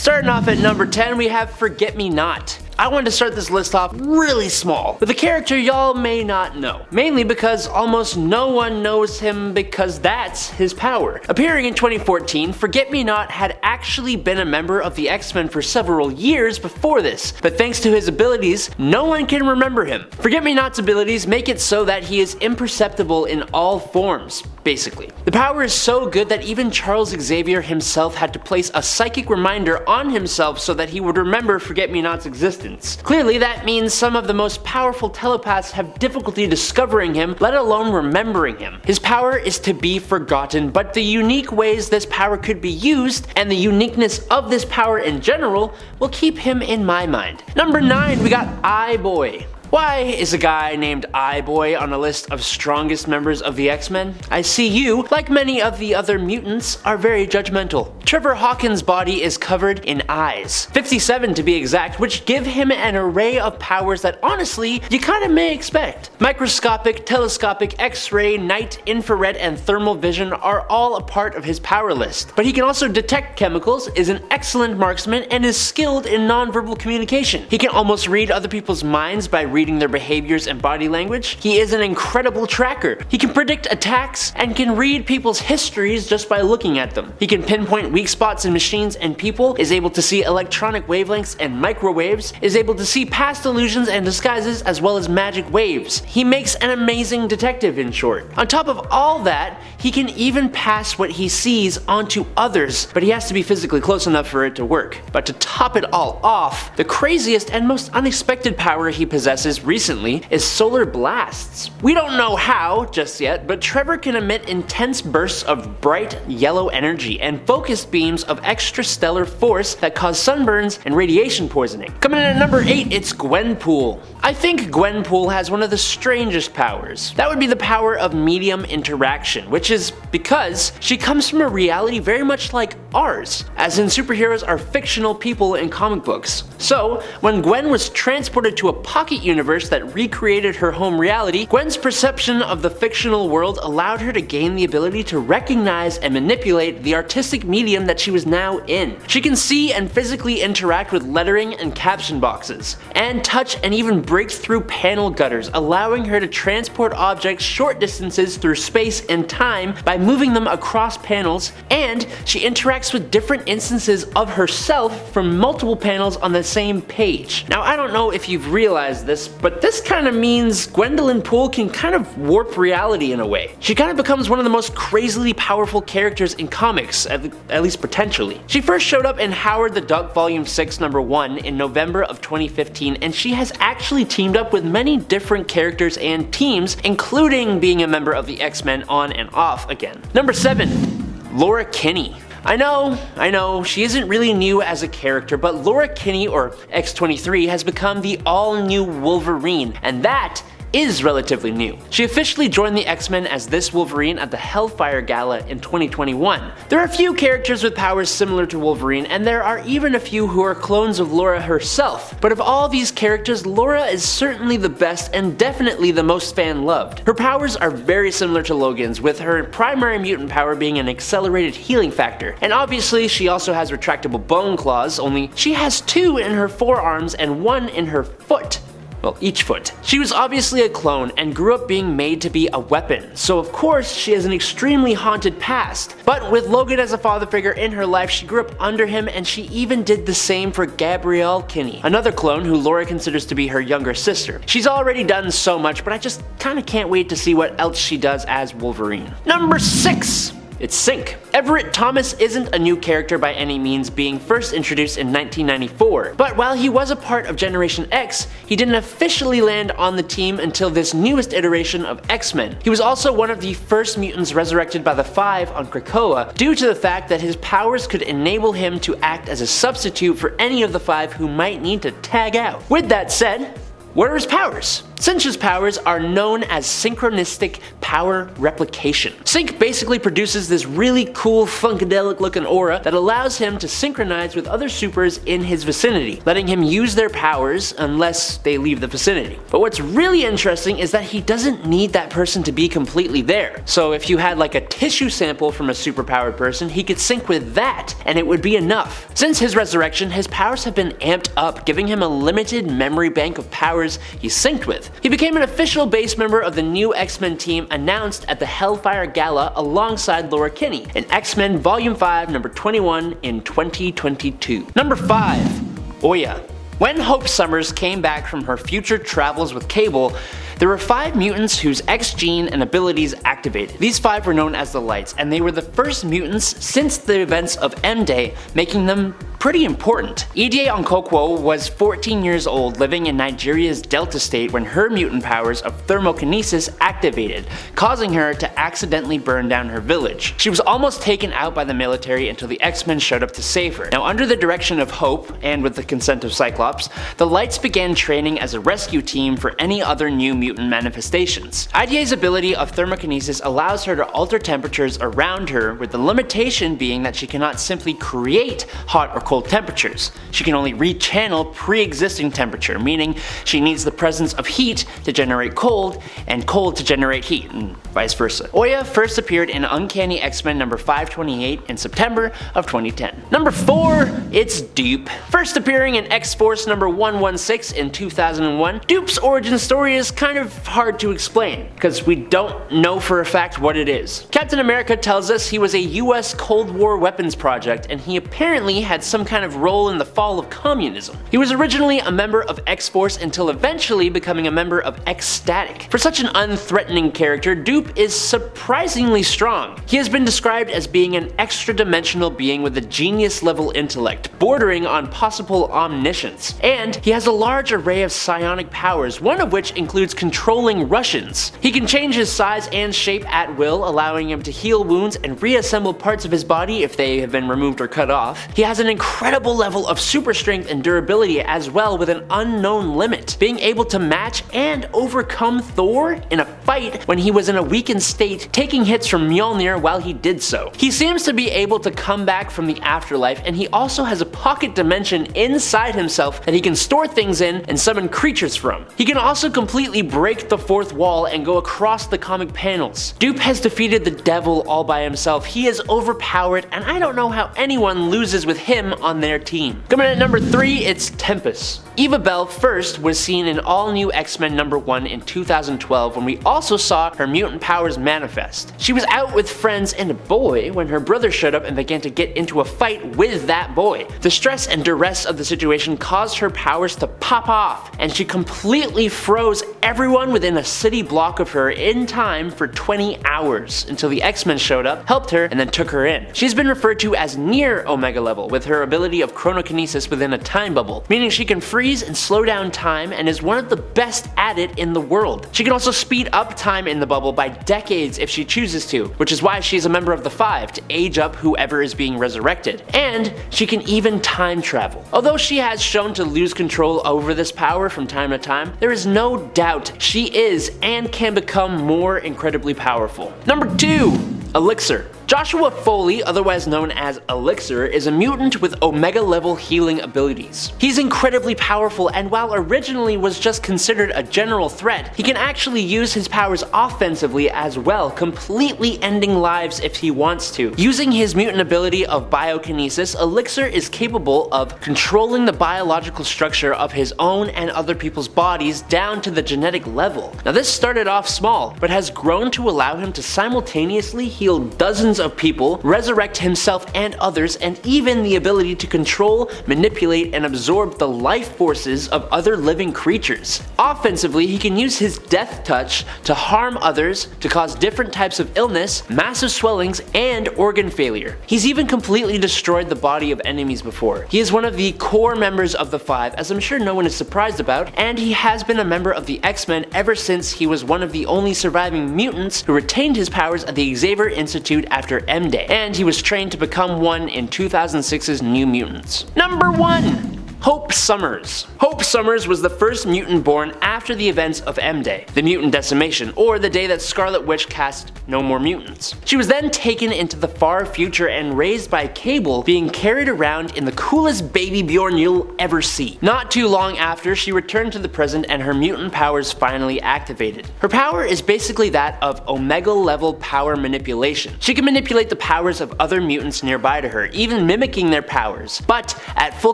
Starting off at number 10, we have Forget-Me-Not. I wanted to start this list off really small, with a character y'all may not know. Mainly because almost no one knows him because that's his power. Appearing in 2014, Forget-Me-Not had actually been a member of the X-Men for several years before this, but thanks to his abilities, no one can remember him. Forget-Me-Not's abilities make it so that he is imperceptible in all forms, basically. The power is so good that even Charles Xavier himself had to place a psychic reminder on himself so that he would remember Forget-Me-Not's existence. Clearly, that means some of the most powerful telepaths have difficulty discovering him, let alone remembering him. His power is to be forgotten, but the unique ways this power could be used, and the uniqueness of this power in general, will keep him in my mind. Number 9, we got Eye-Boy. Why is a guy named Eye-Boy on a list of strongest members of the X-Men? I see you, like many of the other mutants, are very judgmental. Trevor Hawkins' body is covered in eyes, 57 to be exact, which give him an array of powers that honestly, you kinda may expect. Microscopic, telescopic, X-ray, night, infrared, and thermal vision are all a part of his power list. But he can also detect chemicals, is an excellent marksman, and is skilled in nonverbal communication. He can almost read other people's minds by reading their behaviors and body language. He is an incredible tracker. He can predict attacks and can read people's histories just by looking at them. He can pinpoint weak spots in machines and people, is able to see electronic wavelengths and microwaves, is able to see past illusions and disguises as well as magic waves. He makes an amazing detective, in short. On top of all that, he can even pass what he sees onto others, but he has to be physically close enough for it to work. But to top it all off, the craziest and most unexpected power he possesses recently is solar blasts. We don't know how just yet, but Trevor can emit intense bursts of bright yellow energy and focused beams of extrastellar force that cause sunburns and radiation poisoning. Coming in at number 8, it's Gwenpool. I think Gwenpool has one of the strangest powers. That would be the power of medium interaction, which is because she comes from a reality very much like ours, as in superheroes are fictional people in comic books. So, when Gwen was transported to a pocket universe that recreated her home reality, Gwen's perception of the fictional world allowed her to gain the ability to recognize and manipulate the artistic medium that she was now in. She can see and physically interact with lettering and caption boxes, and touch and even break through panel gutters, allowing her to transport objects short distances through space and time by moving them across panels, and she interacts with different instances of herself from multiple panels on the same page. Now, I don't know if you've realized this, but this kind of means Gwendolyn Poole can kind of warp reality in a way. She kind of becomes one of the most crazily powerful characters in comics, at least potentially. She first showed up in Howard the Duck Volume 6 number 1 in November of 2015, and she has actually teamed up with many different characters and teams, including being a member of the X-Men on and off again. Number 7, Laura Kinney. I know, she isn't really new as a character, but Laura Kinney, or X-23, has become the all-new Wolverine, and that is relatively new. She officially joined the X-Men as this Wolverine at the Hellfire Gala in 2021. There are a few characters with powers similar to Wolverine, and there are even a few who are clones of Laura herself. But of all these characters, Laura is certainly the best and definitely the most fan-loved. Her powers are very similar to Logan's, with her primary mutant power being an accelerated healing factor. And obviously, she also has retractable bone claws, only she has 2 in her forearms and 1 in her foot. Well, each foot. She was obviously a clone and grew up being made to be a weapon, so of course she has an extremely haunted past. But with Logan as a father figure in her life, she grew up under him, and she even did the same for Gabrielle Kinney, another clone who Laura considers to be her younger sister. She's already done so much, but I just kinda can't wait to see what else she does as Wolverine. Number 6! It's Synch. Everett Thomas isn't a new character by any means, being first introduced in 1994, but while he was a part of Generation X, he didn't officially land on the team until this newest iteration of X-Men. He was also one of the first mutants resurrected by the Five on Krakoa, due to the fact that his powers could enable him to act as a substitute for any of the Five who might need to tag out. With that said, what are his powers? Synch's powers are known as synchronistic power replication. Synch basically produces this really cool funkadelic looking aura that allows him to synchronize with other supers in his vicinity, letting him use their powers unless they leave the vicinity. But what's really interesting is that he doesn't need that person to be completely there. So if you had like a tissue sample from a superpowered person, he could sync with that and it would be enough. Since his resurrection, his powers have been amped up, giving him a limited memory bank of powers he's synced with. He became an official base member of the new X-Men team announced at the Hellfire Gala alongside Laura Kinney in X-Men Volume 5 number 21 in 2022. Number 5. Oya. When Hope Summers came back from her future travels with Cable, there were 5 mutants whose X gene and abilities activated. These 5 were known as the Lights, and they were the first mutants since the events of M-Day, making them pretty important. Ide Okonkwo was 14 years old, living in Nigeria's Delta State when her mutant powers of thermokinesis activated, causing her to accidentally burn down her village. She was almost taken out by the military until the X-Men showed up to save her. Now, under the direction of Hope, and with the consent of Cyclops, the Lights began training as a rescue team for any other new mutant manifestations. Idea's ability of thermokinesis allows her to alter temperatures around her, with the limitation being that she cannot simply create hot or cold temperatures. She can only rechannel pre-existing temperature, meaning she needs the presence of heat to generate cold and cold to generate heat, and vice versa. Oya first appeared in Uncanny X-Men number 528 in September of 2010. Number 4, it's Dupe. First appearing in X-Force number 116 in 2001, Dupe's origin story is kind of hard to explain, because we don't know for a fact what it is. Captain America tells us he was a US Cold War weapons project, and he apparently had some kind of role in the fall of communism. He was originally a member of X-Force until eventually becoming a member of X-Static. For such an unthreatening character, Dupe is surprisingly strong. He has been described as being an extra-dimensional being with a genius-level intellect, bordering on possible omniscience. And he has a large array of psionic powers, one of which includes controlling Russians. He can change his size and shape at will, allowing him to heal wounds and reassemble parts of his body if they have been removed or cut off. He has an incredible level of super strength and durability as well, with an unknown limit, being able to match and overcome Thor in a fight when he was in a weakened state, taking hits from Mjolnir while he did so. He seems to be able to come back from the afterlife, and he also has a pocket dimension inside himself that he can store things in and summon creatures from. He can also completely break the fourth wall and go across the comic panels. Dupe has defeated the devil all by himself. He is overpowered, and I don't know how anyone loses with him on their team. Coming in at number 3, it's Tempest. Eva Bell first was seen in All New X-Men number 1 in 2012, when we also saw her mutant powers manifest. She was out with friends and a boy when her brother showed up and began to get into a fight with that boy. The stress and duress of the situation caused her powers to pop off, and she completely froze everyone within a city block of her in time for 20 hours, until the X-Men showed up, helped her, and then took her in. She's been referred to as near Omega level, with her ability of chronokinesis within a time bubble, meaning she can freeze and slow down time and is one of the best at it in the world. She can also speed up time in the bubble by decades if she chooses to, which is why she's a member of the 5 to age up whoever is being resurrected. And she can even time travel. Although she has shown to lose control over this power from time to time, there is no doubt she is and can become more incredibly powerful. Number 2, Elixir. Joshua Foley, otherwise known as Elixir, is a mutant with Omega level healing abilities. He's incredibly powerful, and while originally was just considered a general threat, he can actually use his powers offensively as well, completely ending lives if he wants to. Using his mutant ability of biokinesis, Elixir is capable of controlling the biological structure of his own and other people's bodies down to the genetic level. Now, this started off small, but has grown to allow him to simultaneously heal dozens of people, resurrect himself and others, and even the ability to control, manipulate, and absorb the life forces of other living creatures. Offensively, he can use his death touch to harm others, to cause different types of illness, massive swellings, and organ failure. He's even completely destroyed the body of enemies before. He is one of the core members of the 5, as I'm sure no one is surprised about, and he has been a member of the X-Men ever since he was one of the only surviving mutants who retained his powers at the Xavier Institute after M-Day, and he was trained to become one in 2006's New Mutants. Number 1! Hope Summers. Hope Summers was the first mutant born after the events of M-Day, the mutant decimation, or the day that Scarlet Witch cast No More Mutants. She was then taken into the far future and raised by Cable, being carried around in the coolest baby Bjorn you'll ever see. Not too long after, she returned to the present and her mutant powers finally activated. Her power is basically that of Omega level power manipulation. She can manipulate the powers of other mutants nearby to her, even mimicking their powers, but at full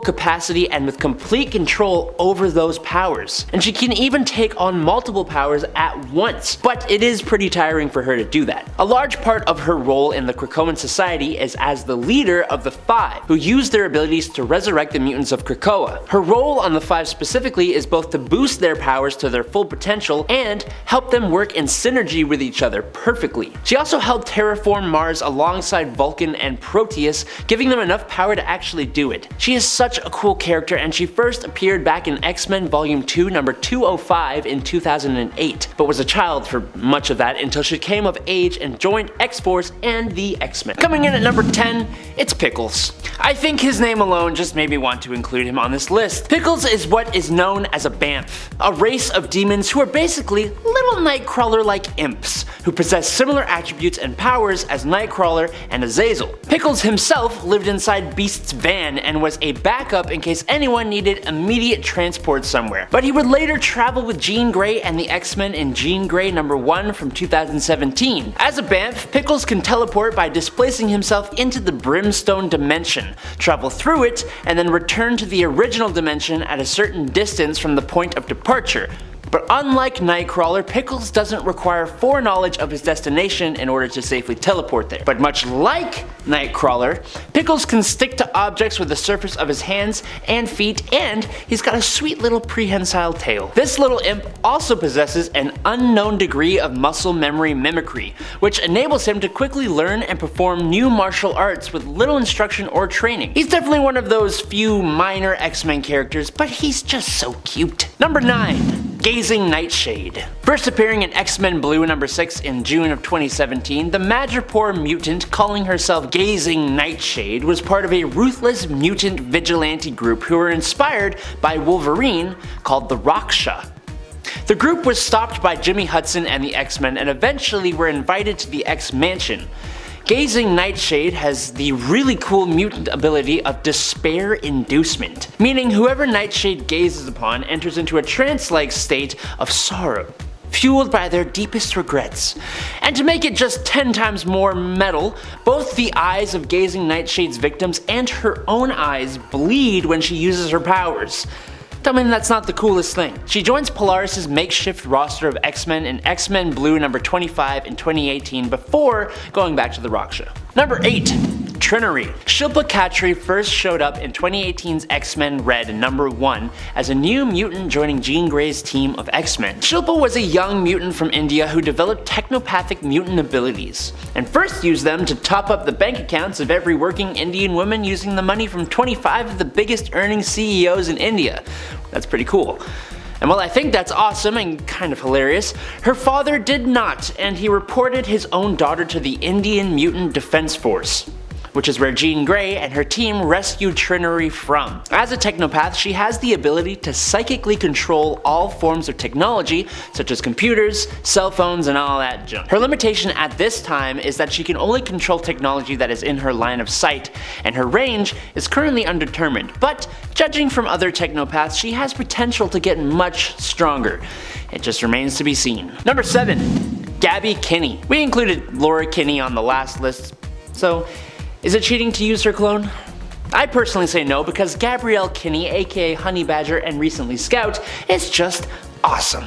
capacity and with complete control over those powers. And she can even take on multiple powers at once, but it is pretty tiring for her to do that. A large part of her role in the Krakoan society is as the leader of the Five, who use their abilities to resurrect the mutants of Krakoa. Her role on the Five specifically is both to boost their powers to their full potential and help them work in synergy with each other perfectly. She also helped terraform Mars alongside Vulcan and Proteus, giving them enough power to actually do it. She is such a cool character, and she first appeared back in X-Men Volume 2 number 205 in 2008, but was a child for much of that until she came of age and joined X-Force and the X-Men. Coming in at number 10, it's Pickles. I think his name alone just made me want to include him on this list. Pickles is what is known as a Banff, a race of demons who are basically little Nightcrawler-like imps, who possess similar attributes and powers as Nightcrawler and Azazel. Pickles himself lived inside Beast's van and was a backup in case anyone needed immediate transport somewhere, but he would later travel with Jean Grey and the X-Men in Jean Grey number 1 from 2017. As a Banff, Pickles can teleport by displacing himself into the Brimstone dimension, travel through it, and then return to the original dimension at a certain distance from the point of departure. But unlike Nightcrawler, Pickles doesn't require foreknowledge of his destination in order to safely teleport there. But much like Nightcrawler, Pickles can stick to objects with the surface of his hands and feet, and he's got a sweet little prehensile tail. This little imp also possesses an unknown degree of muscle memory mimicry, which enables him to quickly learn and perform new martial arts with little instruction or training. He's definitely one of those few minor X-Men characters, but he's just so cute. Number 9. Gazing Nightshade. First appearing in X-Men Blue number 6 in June of 2017, the Madripoor mutant calling herself Gazing Nightshade was part of a ruthless mutant vigilante group who were inspired by Wolverine called the Raksha. The group was stopped by Jimmy Hudson and the X-Men and eventually were invited to the X-Mansion. Gazing Nightshade has the really cool mutant ability of despair inducement, meaning whoever Nightshade gazes upon enters into a trance-like state of sorrow, fueled by their deepest regrets. And to make it just 10 times more metal, both the eyes of Gazing Nightshade's victims and her own eyes bleed when she uses her powers. Tell me that's not the coolest thing. She joins Polaris' makeshift roster of X-Men in X-Men Blue number 25 in 2018 before going back to the Raksha. Number 8. Trinary. Shilpa Khatri first showed up in 2018's X-Men Red number 1 as a new mutant joining Jean Grey's team of X-Men. Shilpa was a young mutant from India who developed technopathic mutant abilities, and first used them to top up the bank accounts of every working Indian woman using the money from 25 of the biggest earning CEOs in India. That's pretty cool. And while I think that's awesome and kind of hilarious, her father did not, and he reported his own daughter to the Indian Mutant Defense Force, which is where Jean Grey and her team rescued Trinary from. As a technopath, she has the ability to psychically control all forms of technology, such as computers, cell phones, and all that junk. Her limitation at this time is that she can only control technology that is in her line of sight, and her range is currently undetermined, but judging from other technopaths, she has potential to get much stronger. It just remains to be seen. Number 7. Gabby Kinney. We included Laura Kinney on the last list, so is it cheating to use her clone? I personally say no, because Gabrielle Kinney, aka Honey Badger and recently Scout, is just awesome.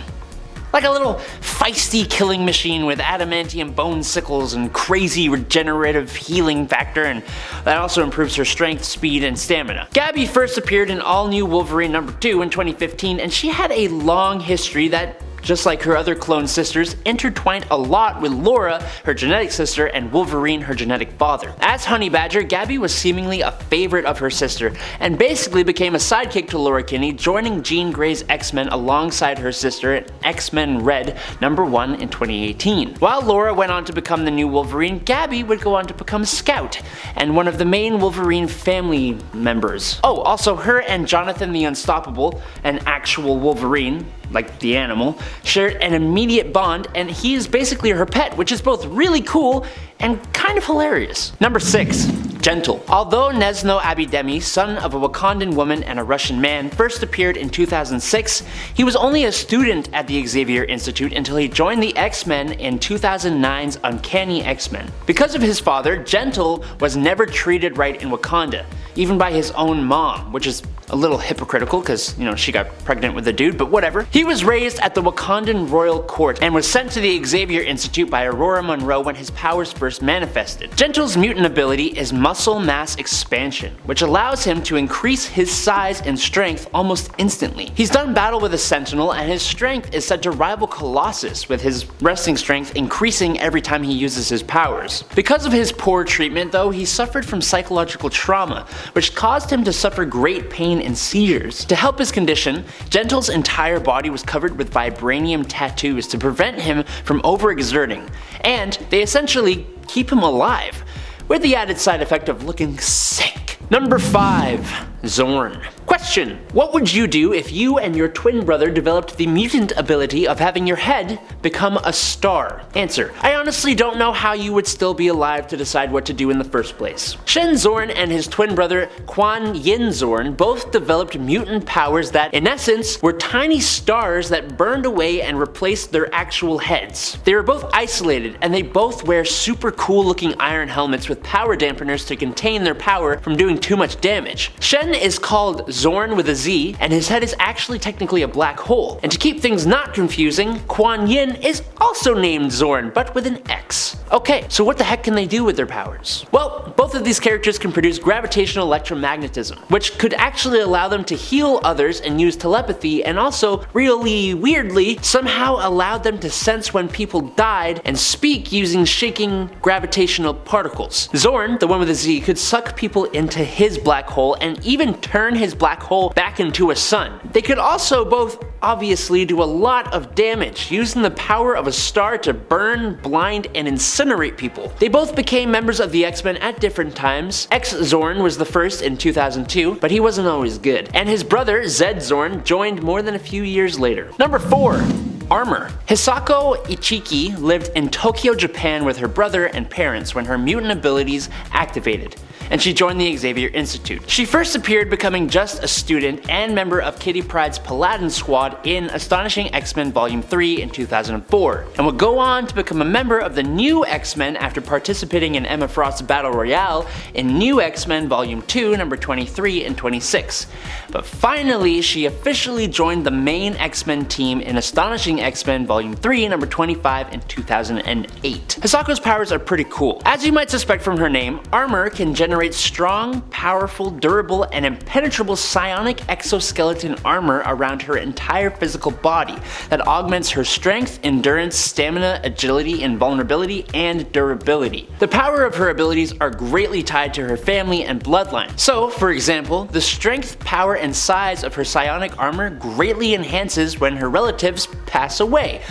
Like a little feisty killing machine with adamantium bone sickles and crazy regenerative healing factor, and that also improves her strength, speed, and stamina. Gabby first appeared in All New Wolverine number 2 in 2015, and she had a long history that just like her other clone sisters, intertwined a lot with Laura, her genetic sister, and Wolverine, her genetic father. As Honey Badger, Gabby was seemingly a favorite of her sister, and basically became a sidekick to Laura Kinney, joining Jean Grey's X-Men alongside her sister in X-Men Red #1 in 2018. While Laura went on to become the new Wolverine, Gabby would go on to become Scout, and one of the main Wolverine family members. Oh, also her and Jonathan the Unstoppable, an actual Wolverine, like the animal, shared an immediate bond, and he is basically her pet, which is both really cool and kind of hilarious. Number 6. Gentle. Although Nesno Abidemi, son of a Wakandan woman and a Russian man, first appeared in 2006, he was only a student at the Xavier Institute until he joined the X-Men in 2009's Uncanny X-Men. Because of his father, Gentle was never treated right in Wakanda, even by his own mom, which is a little hypocritical because, she got pregnant with a dude, but whatever. He was raised at the Wakandan royal court and was sent to the Xavier Institute by Aurora Monroe when his powers first manifested. Gentle's mutant ability is muscle mass expansion, which allows him to increase his size and strength almost instantly. He's done battle with a Sentinel, and his strength is said to rival Colossus, with his wrestling strength increasing every time he uses his powers. Because of his poor treatment though, he suffered from psychological trauma, which caused him to suffer great pain and seizures. To help his condition, Gentle's entire body was covered with vibranium tattoos to prevent him from overexerting, and they essentially keep him alive, with the added side effect of looking sick. Number 5. Zorn. Question: what would you do if you and your twin brother developed the mutant ability of having your head become a star? Answer: I honestly don't know how you would still be alive to decide what to do in the first place. Shen Zorn and his twin brother Quan Yin Zorn both developed mutant powers that, in essence, were tiny stars that burned away and replaced their actual heads. They were both isolated, and they both wear super cool looking iron helmets with power dampeners to contain their power from doing too much damage. Shen is called Zorn with a Z, and his head is actually technically a black hole. And to keep things not confusing, Quan Yin is also named Zorn, but with an X. Okay, so what the heck can they do with their powers? Well, both of these characters can produce gravitational electromagnetism, which could actually allow them to heal others and use telepathy, and also, really weirdly, somehow allowed them to sense when people died and speak using shaking gravitational particles. Zorn, the one with a Z, could suck people into his black hole and even turn his black hole back into a sun. They could also both obviously do a lot of damage, using the power of a star to burn, blind, and incinerate people. They both became members of the X-Men at different times. X-Zorn was the first in 2002, but he wasn't always good. And his brother, Z-Zorn, joined more than a few years later. Number 4. Armor. Hisako Ichiki lived in Tokyo, Japan with her brother and parents when her mutant abilities activated, and she joined the Xavier Institute. She first appeared becoming just a student and member of Kitty Pryde's Paladin Squad in Astonishing X-Men Volume 3 in 2004, and would go on to become a member of the New X-Men after participating in Emma Frost's Battle Royale in New X-Men Volume 2 number 23 and 26. But finally, she officially joined the main X-Men team in Astonishing X-Men Volume 3 number 25 in 2008. Hisako's powers are pretty cool. As you might suspect from her name, Armor can generate strong, powerful, durable, and impenetrable psionic exoskeleton armor around her entire physical body that augments her strength, endurance, stamina, agility, invulnerability, and durability. The power of her abilities are greatly tied to her family and bloodline. So, for example, the strength, power, and size of her psionic armor greatly enhances when her relatives pass away.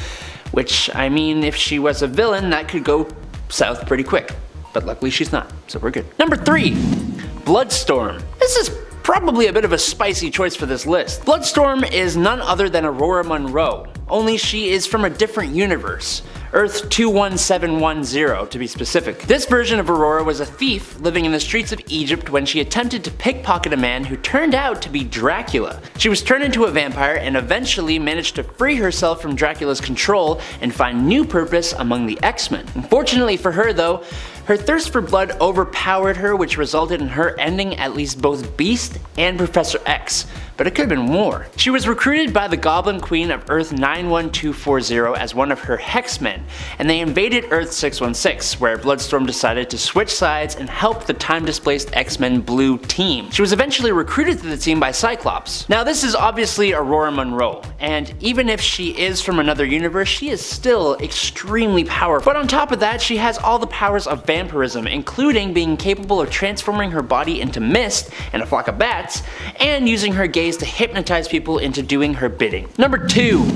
Which, I mean, if she was a villain, that could go south pretty quick. But luckily she's not, so we're good. Number 3. Bloodstorm. This is probably a bit of a spicy choice for this list. Bloodstorm is none other than Aurora Monroe, only she is from a different universe. Earth 21710 to be specific. This version of Aurora was a thief living in the streets of Egypt when she attempted to pickpocket a man who turned out to be Dracula. She was turned into a vampire and eventually managed to free herself from Dracula's control and find new purpose among the X-Men. Unfortunately for her though, her thirst for blood overpowered her, which resulted in her ending at least both Beast and Professor X, but it could have been more. She was recruited by the Goblin Queen of Earth 91240 as one of her xmen, and they invaded Earth 616, where Bloodstorm decided to switch sides and help the time-displaced X-Men Blue team. She was eventually recruited to the team by Cyclops. Now this is obviously Aurora Monroe, and even if she is from another universe, she is still extremely powerful. But on top of that, she has all the powers of vampirism, including being capable of transforming her body into mist and a flock of bats, and using her gaze to hypnotize people into doing her bidding. Number 2.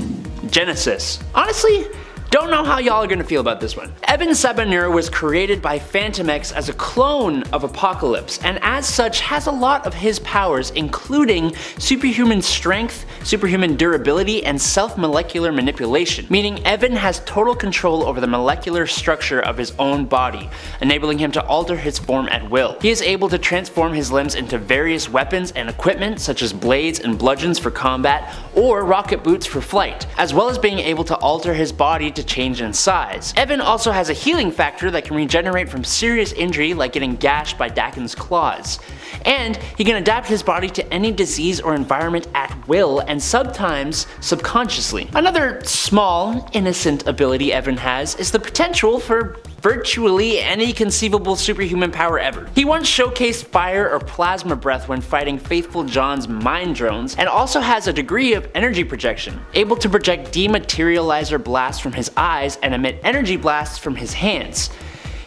Genesis. Honestly, don't know how y'all are gonna feel about this one. Evan Sabanur was created by Phantom X as a clone of Apocalypse, and as such has a lot of his powers, including superhuman strength, superhuman durability, and self-molecular manipulation, meaning Evan has total control over the molecular structure of his own body, enabling him to alter his form at will. He is able to transform his limbs into various weapons and equipment, such as blades and bludgeons for combat, or rocket boots for flight, as well as being able to alter his body to change in size. Evan also has a healing factor that can regenerate from serious injury like getting gashed by Daken's claws. And he can adapt his body to any disease or environment at will, and sometimes subconsciously. Another small, innocent ability Evan has is the potential for virtually any conceivable superhuman power ever. He once showcased fire or plasma breath when fighting Faithful John's mind drones, and also has a degree of energy projection, able to project dematerializer blasts from his eyes and emit energy blasts from his hands.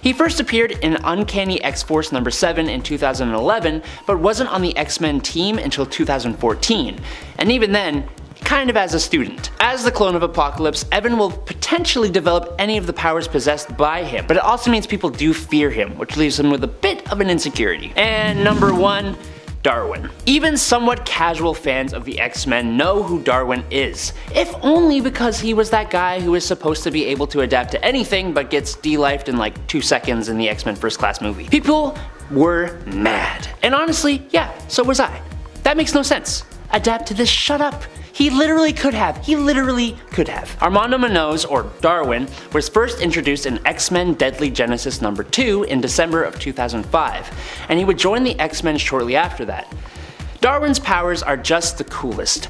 He first appeared in Uncanny X-Force number 7 in 2011, but wasn't on the X-Men team until 2014, and even then, kind of as a student. As the clone of Apocalypse, Evan will potentially develop any of the powers possessed by him, but it also means people do fear him, which leaves him with a bit of an insecurity. And number 1, Darwin. Even somewhat casual fans of the X-Men know who Darwin is, if only because he was that guy who is supposed to be able to adapt to anything but gets de-lifed in like 2 seconds in the X-Men First Class movie. People were mad. And honestly, yeah, so was I. That makes no sense. Adapt to this, shut up. He literally could have. Armando Munoz, or Darwin, was first introduced in X-Men Deadly Genesis number 2 in December of 2005, and he would join the X-Men shortly after that. Darwin's powers are just the coolest.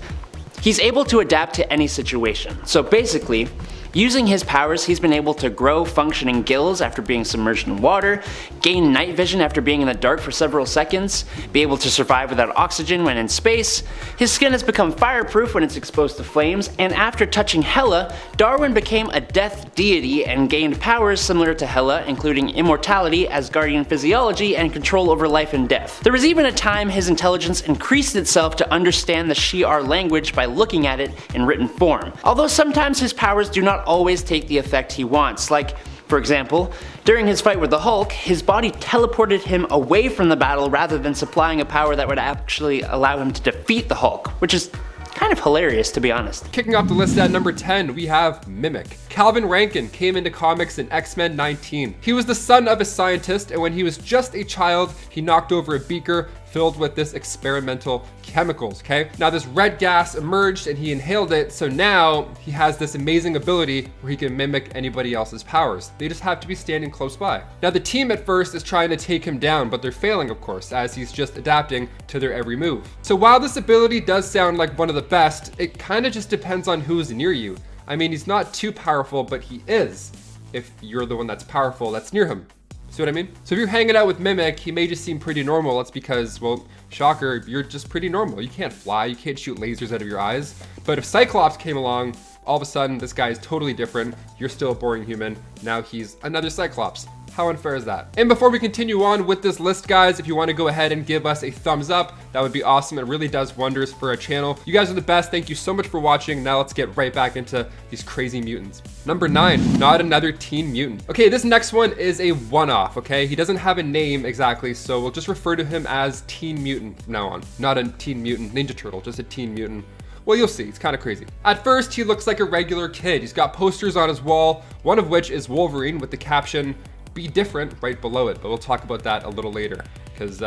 He's able to adapt to any situation, so basically, using his powers, he's been able to grow functioning gills after being submerged in water, gain night vision after being in the dark for several seconds, be able to survive without oxygen when in space, his skin has become fireproof when it's exposed to flames, and after touching Hela, Darwin became a death deity and gained powers similar to Hela, including immortality, Asgardian physiology, and control over life and death. There was even a time his intelligence increased itself to understand the Shi'ar language by looking at it in written form, although sometimes his powers do not always take the effect he wants. Like, for example, during his fight with the Hulk, his body teleported him away from the battle rather than supplying a power that would actually allow him to defeat the Hulk, which is kind of hilarious, to be honest. Kicking off the list at number 10, we have Mimic. Calvin Rankin came into comics in X-Men 19. He was the son of a scientist, and when he was just a child, he knocked over a beaker filled with this experimental chemicals, okay? Now this red gas emerged and he inhaled it, so now he has this amazing ability where he can mimic anybody else's powers. They just have to be standing close by. Now the team at first is trying to take him down, but they're failing, of course, as he's just adapting to their every move. So while this ability does sound like one of the best, it kind of just depends on who's near you. I mean, he's not too powerful, but he is, if you're the one that's powerful that's near him. See what I mean? So if you're hanging out with Mimic, he may just seem pretty normal. That's because, well, shocker, you're just pretty normal. You can't fly, you can't shoot lasers out of your eyes. But if Cyclops came along, all of a sudden this guy is totally different. You're still a boring human. Now he's another Cyclops. How unfair is that? And before we continue on with this list, guys, if you want to go ahead and give us a thumbs up, that would be awesome. It really does wonders for our channel. You guys are the best. Thank you so much for watching. Now let's get right back into these crazy mutants. Number 9, not another teen mutant. Okay, this next one is a one-off, okay? He doesn't have a name exactly, so we'll just refer to him as Teen Mutant from now on. Not a Teen Mutant Ninja Turtle, just a Teen Mutant. Well, you'll see, it's kind of crazy. At first, he looks like a regular kid. He's got posters on his wall, one of which is Wolverine with the caption, "Be different," right below it, but we'll talk about that a little later, because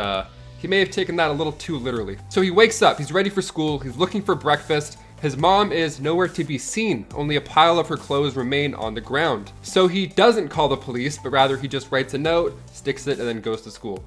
he may have taken that a little too literally. So he wakes up, he's ready for school, he's looking for breakfast. His mom is nowhere to be seen, only a pile of her clothes remain on the ground. So he doesn't call the police, but rather he just writes a note, sticks it, and then goes to school.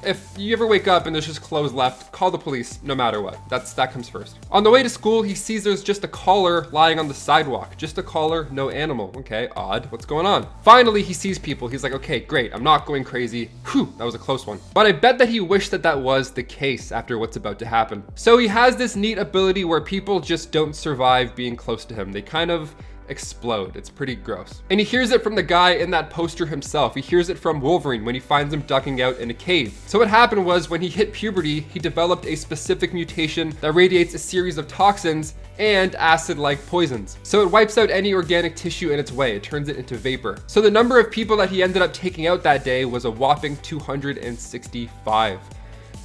If you ever wake up and there's just clothes left, call the police no matter what. That comes first. On the way to school, he sees there's just a collar lying on the sidewalk. Just a collar, no animal. Okay, odd. What's going on? Finally, he sees people. He's like, okay, great. I'm not going crazy. Whew, that was a close one. But I bet that he wished that that was the case after what's about to happen. So he has this neat ability where people just don't survive being close to him. They kind of explode. It's pretty gross. And he hears it from the guy in that poster himself. He hears it from Wolverine when he finds him ducking out in a cave. So what happened was when he hit puberty, he developed a specific mutation that radiates a series of toxins and acid-like poisons. So it wipes out any organic tissue in its way. It turns it into vapor. So the number of people that he ended up taking out that day was a whopping 265.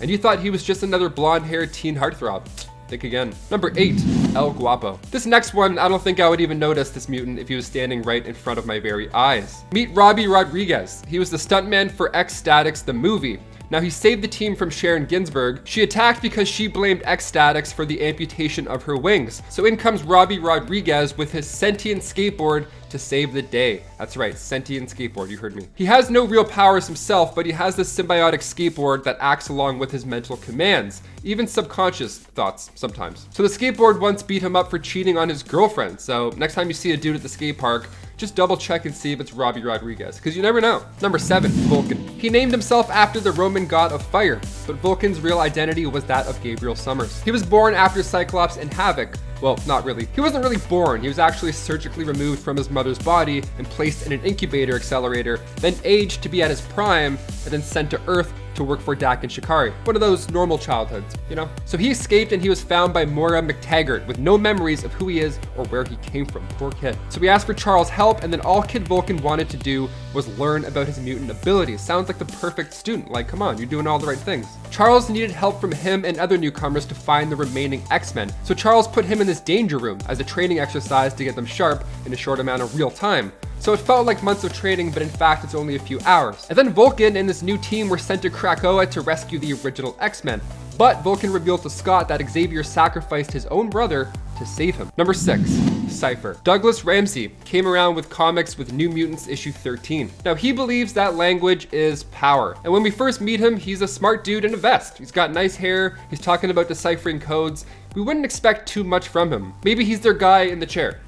And you thought he was just another blonde-haired teen heartthrob. Think again. Number 8, El Guapo. This next one, I don't think I would even notice this mutant if he was standing right in front of my very eyes. Meet Robbie Rodriguez. He was the stuntman for X-Statix, the movie. Now, he saved the team from Sharon Ginsburg. She attacked because she blamed X-Statix for the amputation of her wings. So in comes Robbie Rodriguez with his sentient skateboard to save the day. That's right, sentient skateboard, you heard me. He has no real powers himself, but he has this symbiotic skateboard that acts along with his mental commands, even subconscious thoughts sometimes. So the skateboard once beat him up for cheating on his girlfriend. So next time you see a dude at the skate park, just double check and see if it's Robbie Rodriguez, because you never know. Number 7, Vulcan. He named himself after the Roman god of fire, but Vulcan's real identity was that of Gabriel Summers. He was born after Cyclops and Havoc. Well, not really. He wasn't really born. He was actually surgically removed from his mother's body and placed in an incubator accelerator, then aged to be at his prime, and then sent to Earth to work for Dak and Shikari. One of those normal childhoods, you know? So he escaped and he was found by Moira McTaggart with no memories of who he is or where he came from. Poor kid. So we asked for Charles' help, and then all Kid Vulcan wanted to do was learn about his mutant abilities. Sounds like the perfect student. Like, come on, you're doing all the right things. Charles needed help from him and other newcomers to find the remaining X-Men. So Charles put him in this danger room as a training exercise to get them sharp in a short amount of real time. So it felt like months of training, but in fact, it's only a few hours. And then Vulcan and this new team were sent to Krakoa to rescue the original X-Men. But Vulcan revealed to Scott that Xavier sacrificed his own brother to save him. Number 6, Cypher. Douglas Ramsey came around with comics with New Mutants issue 13. Now he believes that language is power. And when we first meet him, he's a smart dude in a vest. He's got nice hair. He's talking about deciphering codes. We wouldn't expect too much from him. Maybe he's their guy in the chair.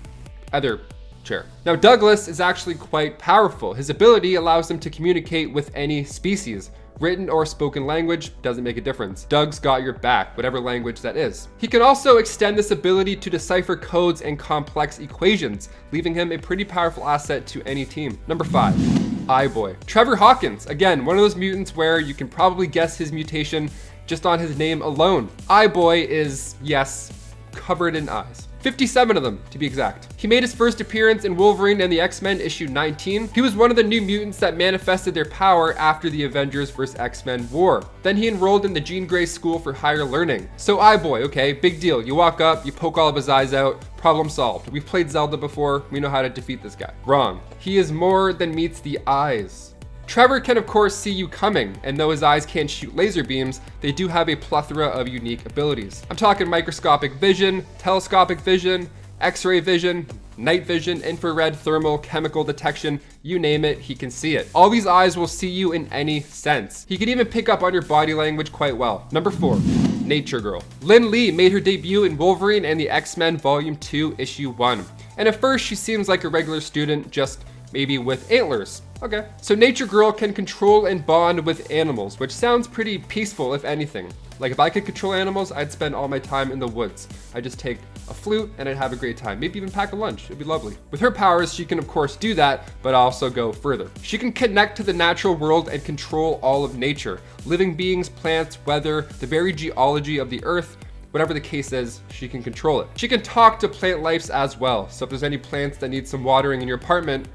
Other chair. Now Douglas is actually quite powerful. His ability allows him to communicate with any species. Written or spoken language doesn't make a difference. Doug's got your back, whatever language that is. He can also extend this ability to decipher codes and complex equations, leaving him a pretty powerful asset to any team. Number 5, Eyeboy. Trevor Hawkins, again, one of those mutants where you can probably guess his mutation just on his name alone. Eyeboy is, yes, covered in eyes. 57 of them, to be exact. He made his first appearance in Wolverine and the X-Men issue 19. He was one of the new mutants that manifested their power after the Avengers vs. X-Men war. Then he enrolled in the Jean Grey School for Higher Learning. So Eyeboy, okay, big deal. You walk up, you poke all of his eyes out, problem solved. We've played Zelda before, we know how to defeat this guy. Wrong. He is more than meets the eyes. Trevor can of course see you coming, and though his eyes can't shoot laser beams, they do have a plethora of unique abilities. I'm talking microscopic vision, telescopic vision, X-ray vision, night vision, infrared, thermal, chemical detection, you name it, he can see it. All these eyes will see you in any sense. He can even pick up on your body language quite well. Number 4, Nature Girl. Lynn Lee made her debut in Wolverine and the X-Men Volume 2, Issue 1. And at first she seems like a regular student, just maybe with antlers. Okay. So Nature Girl can control and bond with animals, which sounds pretty peaceful if anything. Like if I could control animals, I'd spend all my time in the woods. I'd just take a flute and I'd have a great time. Maybe even pack a lunch. It'd be lovely. With her powers, she can of course do that, but also go further. She can connect to the natural world and control all of nature. Living beings, plants, weather, the very geology of the earth. Whatever the case is, she can control it. She can talk to plant lives as well. So if there's any plants that need some watering in your apartment,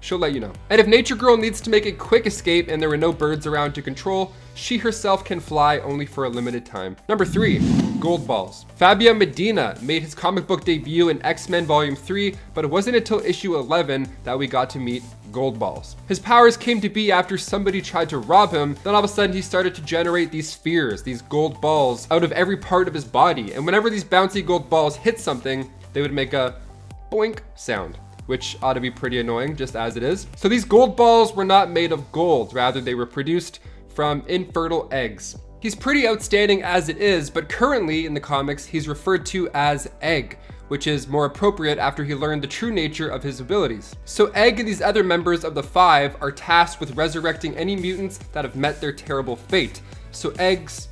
she'll let you know. And if Nature Girl needs to make a quick escape and there were no birds around to control, she herself can fly only for a limited time. Number 3, Gold Balls. Fabio Medina made his comic book debut in X-Men Volume 3, but it wasn't until issue 11 that we got to meet Gold Balls. His powers came to be after somebody tried to rob him, then all of a sudden he started to generate these spheres, these gold balls, out of every part of his body. And whenever these bouncy gold balls hit something, they would make a boink sound, which ought to be pretty annoying just as it is. So these gold balls were not made of gold, rather they were produced from infertile eggs. He's pretty outstanding as it is, but currently in the comics, he's referred to as Egg, which is more appropriate after he learned the true nature of his abilities. So Egg and these other members of the Five are tasked with resurrecting any mutants that have met their terrible fate. So eggs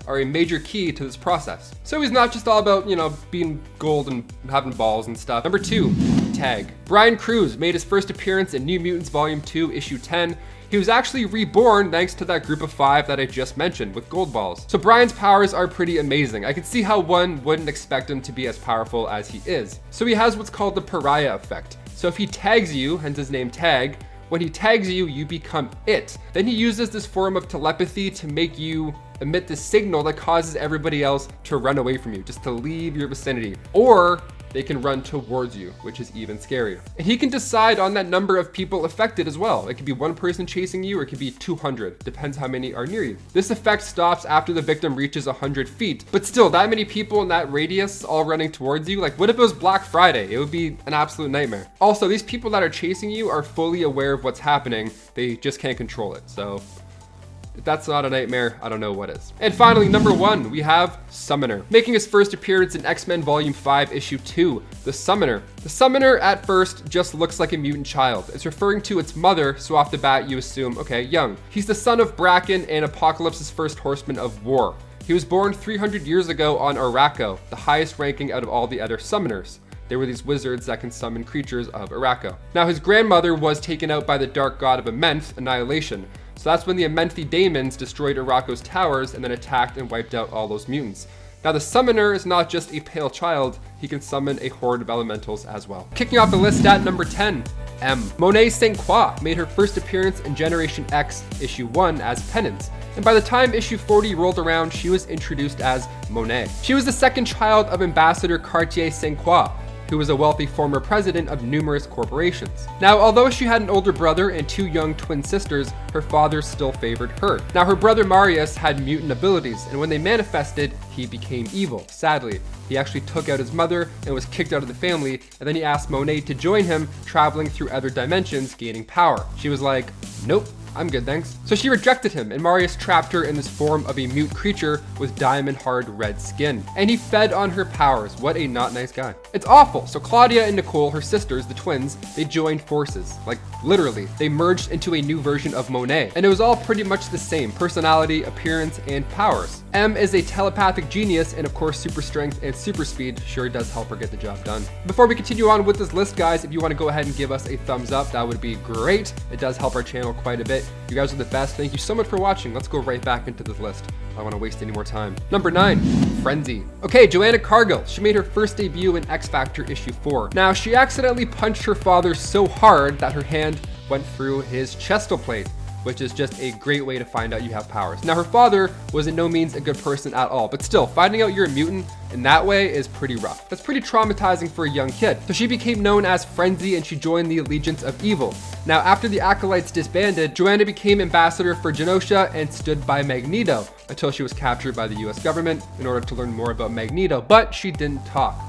are a major key to this process. So he's not just all about, being gold and having balls and stuff. Number 2, Tag. Brian Cruz made his first appearance in New Mutants Volume 2, Issue 10. He was actually reborn thanks to that group of 5 that I just mentioned with gold balls. So Brian's powers are pretty amazing. I can see how one wouldn't expect him to be as powerful as he is. So he has what's called the pariah effect. So if he tags you, hence his name Tag, when he tags you, you become it. Then he uses this form of telepathy to make you emit this signal that causes everybody else to run away from you, just to leave your vicinity. Or they can run towards you, which is even scarier. And he can decide on that number of people affected as well. It could be one person chasing you, or it could be 200, depends how many are near you. This effect stops after the victim reaches 100 feet, but still, that many people in that radius all running towards you, like what if it was Black Friday? It would be an absolute nightmare. Also, these people that are chasing you are fully aware of what's happening, they just can't control it, so if that's not a nightmare, I don't know what is. And finally, number 1, we have Summoner. Making his first appearance in X-Men Volume 5, Issue 2, the Summoner. The Summoner at first just looks like a mutant child. It's referring to its mother, so off the bat you assume, okay, young. He's the son of Bracken and Apocalypse's first horseman of war. He was born 300 years ago on Araco, the highest ranking out of all the other summoners. They were these wizards that can summon creatures of Araco. Now his grandmother was taken out by the dark god of Amenth, Annihilation. So that's when the Amenthi daemons destroyed Araco's towers and then attacked and wiped out all those mutants. Now the Summoner is not just a pale child, he can summon a horde of elementals as well. Kicking off the list at number 10, M. Monet St. Croix made her first appearance in Generation X Issue 1 as Penance. And by the time issue 40 rolled around, she was introduced as Monet. She was the second child of Ambassador Cartier St. Croix, who was a wealthy former president of numerous corporations. Now, although she had an older brother and 2 young twin sisters, her father still favored her. Now, her brother Marius had mutant abilities, and when they manifested, he became evil, sadly. He actually took out his mother and was kicked out of the family, and then he asked Monet to join him, traveling through other dimensions, gaining power. She was like, nope, I'm good, thanks. So she rejected him, and Marius trapped her in this form of a mute creature with diamond-hard red skin. And he fed on her powers. What a not nice guy. It's awful. So Claudia and Nicole, her sisters, the twins, they joined forces. Like, literally. They merged into a new version of Monet. And it was all pretty much the same. Personality, appearance, and powers. M is a telepathic genius, and of course, super strength and super speed sure does help her get the job done. Before we continue on with this list, guys, if you want to go ahead and give us a thumbs up, that would be great. It does help our channel quite a bit. You guys are the best. Thank you so much for watching. Let's go right back into this list. I don't want to waste any more time. Number 9, Frenzy. Okay, Joanna Cargill. She made her first debut in X Factor issue 4. Now, she accidentally punched her father so hard that her hand went through his chestal plate, which is just a great way to find out you have powers. Now, her father was in no means a good person at all, but still, finding out you're a mutant in that way is pretty rough. That's pretty traumatizing for a young kid. So she became known as Frenzy, and she joined the Allegiance of Evil. Now, after the Acolytes disbanded, Joanna became ambassador for Genosha and stood by Magneto until she was captured by the US government in order to learn more about Magneto, but she didn't talk.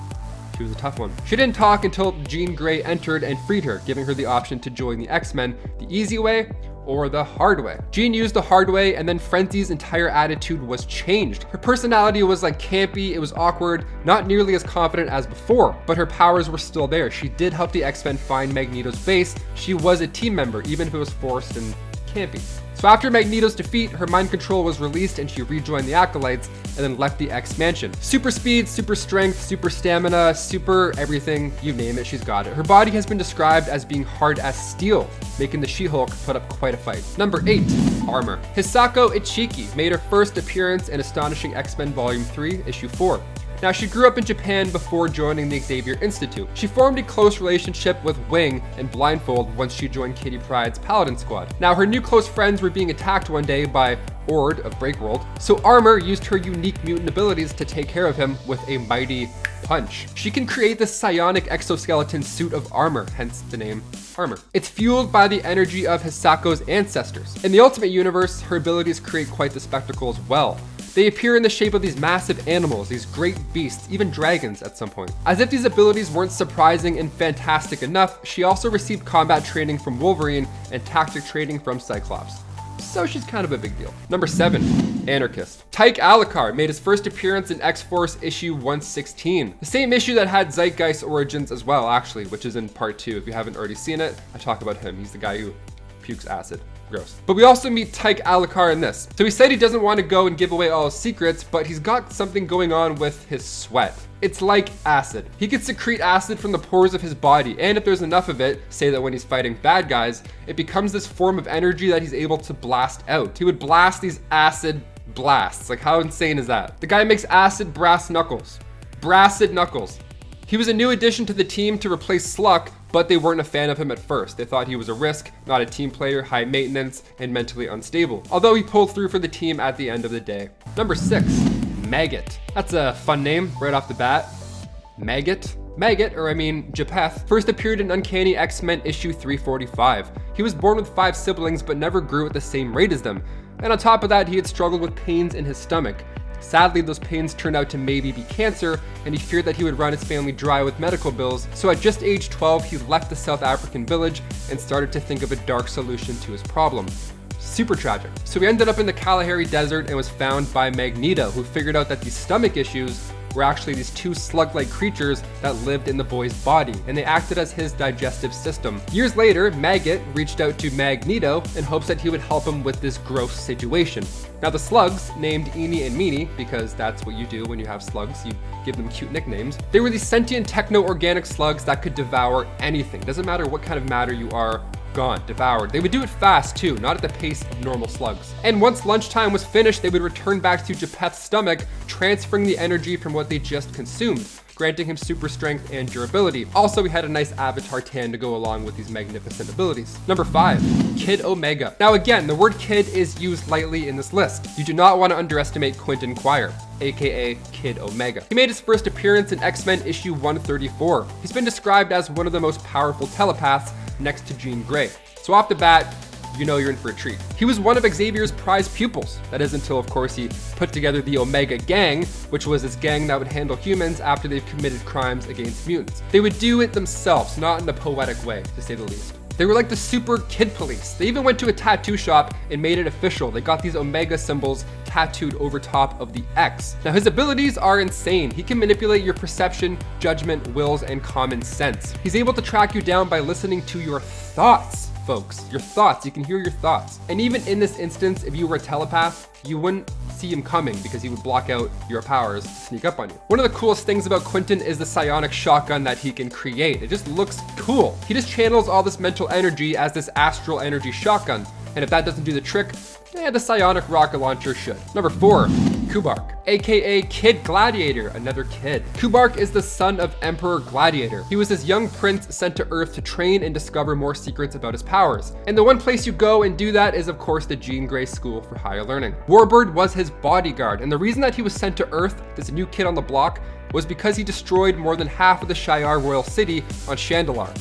She was a tough one. She didn't talk until Jean Grey entered and freed her, giving her the option to join the X-Men the easy way or the hard way. Jean used the hard way, and then Frenzy's entire attitude was changed. Her personality was like campy, it was awkward, not nearly as confident as before, but her powers were still there. She did help the X-Men find Magneto's base. She was a team member, even if it was forced and campy. So after Magneto's defeat, her mind control was released and she rejoined the Acolytes and then left the X-Mansion. Super speed, super strength, super stamina, super everything, you name it, she's got it. Her body has been described as being hard as steel, making the She-Hulk put up quite a fight. Number 8, Armor. Hisako Ichiki made her first appearance in Astonishing X-Men Volume 3, Issue 4. Now, she grew up in Japan before joining the Xavier Institute. She formed a close relationship with Wing and Blindfold once she joined Kitty Pryde's Paladin Squad. Now, her new close friends were being attacked one day by Ord of Breakworld, so Armor used her unique mutant abilities to take care of him with a mighty punch. She can create the psionic exoskeleton suit of armor, hence the name Armor. It's fueled by the energy of Hisako's ancestors. In the Ultimate Universe, her abilities create quite the spectacle as well. They appear in the shape of these massive animals, these great beasts, even dragons at some point. As if these abilities weren't surprising and fantastic enough, she also received combat training from Wolverine and tactic training from Cyclops. so she's kind of a big deal. Number 7, Anarchist. Tyke Alucard made his first appearance in X-Force issue 116. The same issue that had Zeitgeist origins as well, actually, which is in part 2. If you haven't already seen it, I talk about him. He's the guy who pukes acid. Gross. But we also meet Tyke Alucard in this. So he said he doesn't want to go and give away all his secrets, but he's got something going on with his sweat. It's like acid. He can secrete acid from the pores of his body, and if there's enough of it, say that when he's fighting bad guys, it becomes this form of energy that he's able to blast out. He would blast these acid blasts. Like, how insane is that? The guy makes acid brass knuckles. Brassed knuckles. He was a new addition to the team to replace Sluck, but they weren't a fan of him at first. They thought he was a risk, not a team player, high maintenance, and mentally unstable. Although he pulled through for the team at the end of the day. Number 6, Maggot. That's a fun name right off the bat. Maggot? Maggot, or I mean Japheth, first appeared in Uncanny X-Men issue 345. He was born with 5 siblings but never grew at the same rate as them. And on top of that, he had struggled with pains in his stomach. Sadly, those pains turned out to maybe be cancer, and he feared that he would run his family dry with medical bills, so at just age 12, he left the South African village and started to think of a dark solution to his problem. Super tragic. So he ended up in the Kalahari Desert and was found by Magneto, who figured out that these stomach issues were actually these 2 slug-like creatures that lived in the boy's body, and they acted as his digestive system. Years later, Maggot reached out to Magneto in hopes that he would help him with this gross situation. Now the slugs, named Eenie and Meanie, because that's what you do when you have slugs, you give them cute nicknames, they were these sentient techno-organic slugs that could devour anything. Doesn't matter what kind of matter you are, gone, devoured. They would do it fast too, not at the pace of normal slugs. And once lunchtime was finished, they would return back to Japheth's stomach, transferring the energy from what they just consumed, granting him super strength and durability. Also, he had a nice avatar tan to go along with these magnificent abilities. Number 5, Kid Omega. Now again, the word kid is used lightly in this list. You do not want to underestimate Quentin Quire, aka Kid Omega. He made his first appearance in X-Men issue 134. He's been described as one of the most powerful telepaths next to Jean Grey. So off the bat, you know you're in for a treat. He was one of Xavier's prized pupils. That is until, of course, he put together the Omega Gang, which was his gang that would handle humans after they've committed crimes against mutants. They would do it themselves, not in a poetic way, to say the least. They were like the super kid police. They even went to a tattoo shop and made it official. They got these Omega symbols tattooed over top of the X. Now his abilities are insane. He can manipulate your perception, judgment, wills, and common sense. He's able to track you down by listening to your thoughts, folks. Your thoughts, you can hear your thoughts. And even in this instance, if you were a telepath, you wouldn't see him coming because he would block out your powers to sneak up on you. One of the coolest things about Quentin is the psionic shotgun that he can create. It just looks cool. He just channels all this mental energy as this astral energy shotgun. And if that doesn't do the trick, the psionic rocket launcher should. Number 4, Kubark, aka Kid Gladiator, another kid. Kubark is the son of Emperor Gladiator. He was this young prince sent to Earth to train and discover more secrets about his powers. And the one place you go and do that is, of course, the Jean Grey School for Higher Learning. Warbird was his bodyguard, and the reason that he was sent to Earth, this new kid on the block, was because he destroyed more than half of the Shi'ar royal city on Chandalar.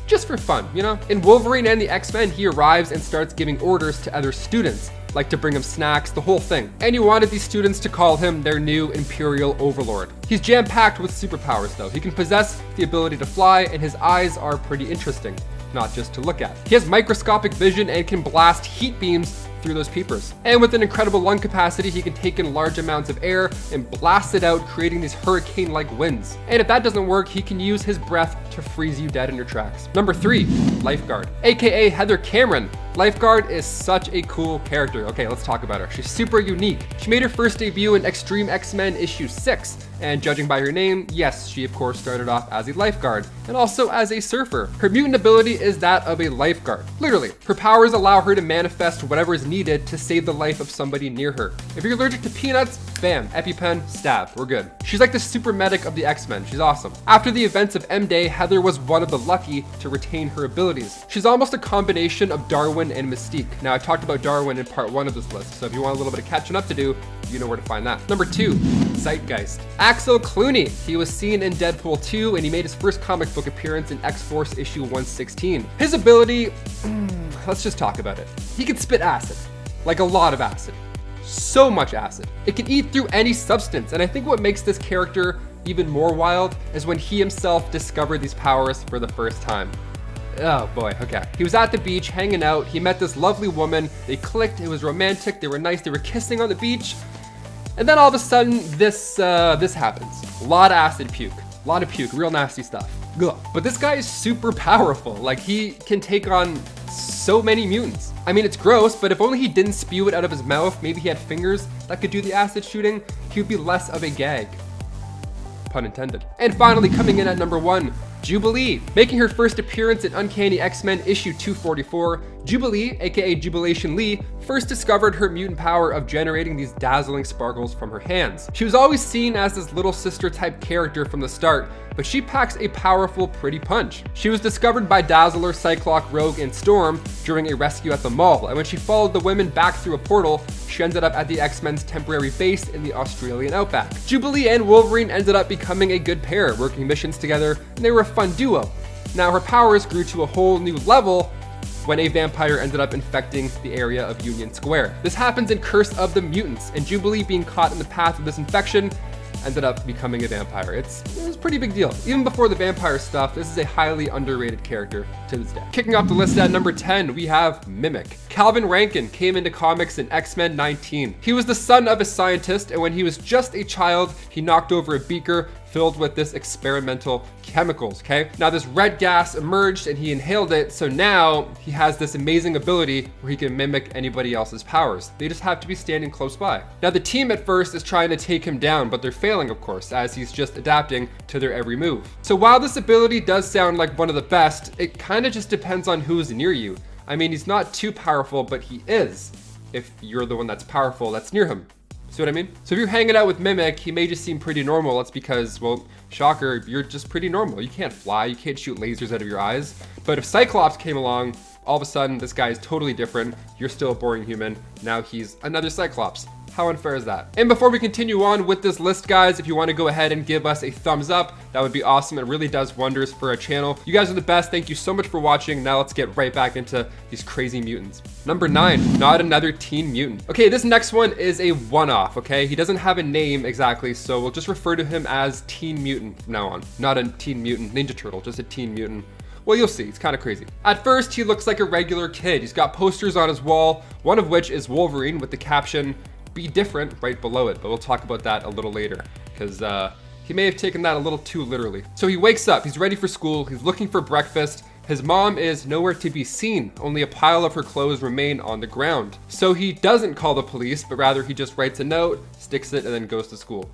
Just for fun, you know? In Wolverine and the X-Men, he arrives and starts giving orders to other students, like to bring him snacks, the whole thing. And he wanted these students to call him their new Imperial Overlord. He's jam-packed with superpowers though. He can possess the ability to fly, and his eyes are pretty interesting, not just to look at. He has microscopic vision and can blast heat beams through those peepers. And with an incredible lung capacity, he can take in large amounts of air and blast it out, creating these hurricane-like winds. And if that doesn't work, he can use his breath to freeze you dead in your tracks. Number 3, Lifeguard, aka Heather Cameron. Lifeguard is such a cool character. Okay, let's talk about her. She's super unique. She made her first debut in Extreme X-Men issue 6. And judging by her name, yes, she of course started off as a lifeguard and also as a surfer. Her mutant ability is that of a lifeguard. Literally, her powers allow her to manifest whatever is needed to save the life of somebody near her. If you're allergic to peanuts, bam, EpiPen, stab, we're good. She's like the super medic of the X-Men. She's awesome. After the events of M-Day, Heather was one of the lucky to retain her abilities. She's almost a combination of Darwin and Mystique. Now, I talked about Darwin in part 1 of this list, so if you want a little bit of catching up to do, you know where to find that. Number 2, Zeitgeist. Axel Clooney. He was seen in Deadpool 2, and he made his first comic book appearance in X-Force issue 116. His ability, let's just talk about it. He can spit acid, like a lot of acid. So much acid. It can eat through any substance, and I think what makes this character even more wild is when he himself discovered these powers for the first time. Oh boy, okay. He was at the beach hanging out. He met this lovely woman. They clicked. It was romantic. They were nice. They were kissing on the beach. And then all of a sudden, this happens. A lot of acid puke. A lot of puke. Real nasty stuff. Ugh. But this guy is super powerful. Like, he can take on so many mutants. I mean, it's gross, but if only he didn't spew it out of his mouth, maybe he had fingers that could do the acid shooting, he would be less of a gag. Pun intended. And finally, coming in at number 1, Jubilee. Making her first appearance in Uncanny X-Men issue 244, Jubilee, aka Jubilation Lee, first discovered her mutant power of generating these dazzling sparkles from her hands. She was always seen as this little sister type character from the start, but she packs a powerful, pretty punch. She was discovered by Dazzler, Cyclops, Rogue, and Storm during a rescue at the mall, and when she followed the women back through a portal, she ended up at the X-Men's temporary base in the Australian outback. Jubilee and Wolverine ended up becoming a good pair, working missions together, and they were a fun duo. Now her powers grew to a whole new level when a vampire ended up infecting the area of Union Square. This happens in Curse of the Mutants, and Jubilee, being caught in the path of this infection, ended up becoming a vampire. It was a pretty big deal. Even before the vampire stuff, this is a highly underrated character to this day. Kicking off the list at number 10, we have Mimic. Calvin Rankin came into comics in X-Men 19. He was the son of a scientist, and when he was just a child, he knocked over a beaker filled with this experimental chemicals, okay? Now this red gas emerged and he inhaled it, so now he has this amazing ability where he can mimic anybody else's powers. They just have to be standing close by. Now the team at first is trying to take him down, but they're failing, of course, as he's just adapting to their every move. So while this ability does sound like one of the best, it kind of just depends on who's near you. I mean, he's not too powerful, but he is, if you're the one that's powerful that's near him. See what I mean? So if you're hanging out with Mimic, he may just seem pretty normal. That's because, well, shocker, you're just pretty normal. You can't fly, you can't shoot lasers out of your eyes. But if Cyclops came along, all of a sudden this guy is totally different. You're still a boring human. Now he's another Cyclops. How unfair is that? And before we continue on with this list, guys, if you want to go ahead and give us a thumbs up, that would be awesome. It really does wonders for our channel. You guys are the best. Thank you so much for watching. Now let's get right back into these crazy mutants. Number 9, not another teen mutant. Okay, this next one is a one-off, okay? He doesn't have a name exactly, so we'll just refer to him as Teen Mutant from now on. Not a Teen Mutant Ninja Turtle, just a Teen Mutant. Well, you'll see, it's kind of crazy. At first, he looks like a regular kid. He's got posters on his wall, one of which is Wolverine with the caption, "Be different," right below it, but we'll talk about that a little later, because he may have taken that a little too literally. So he wakes up, he's ready for school, he's looking for breakfast. His mom is nowhere to be seen, only a pile of her clothes remain on the ground. So he doesn't call the police, but rather he just writes a note, sticks it, and then goes to school.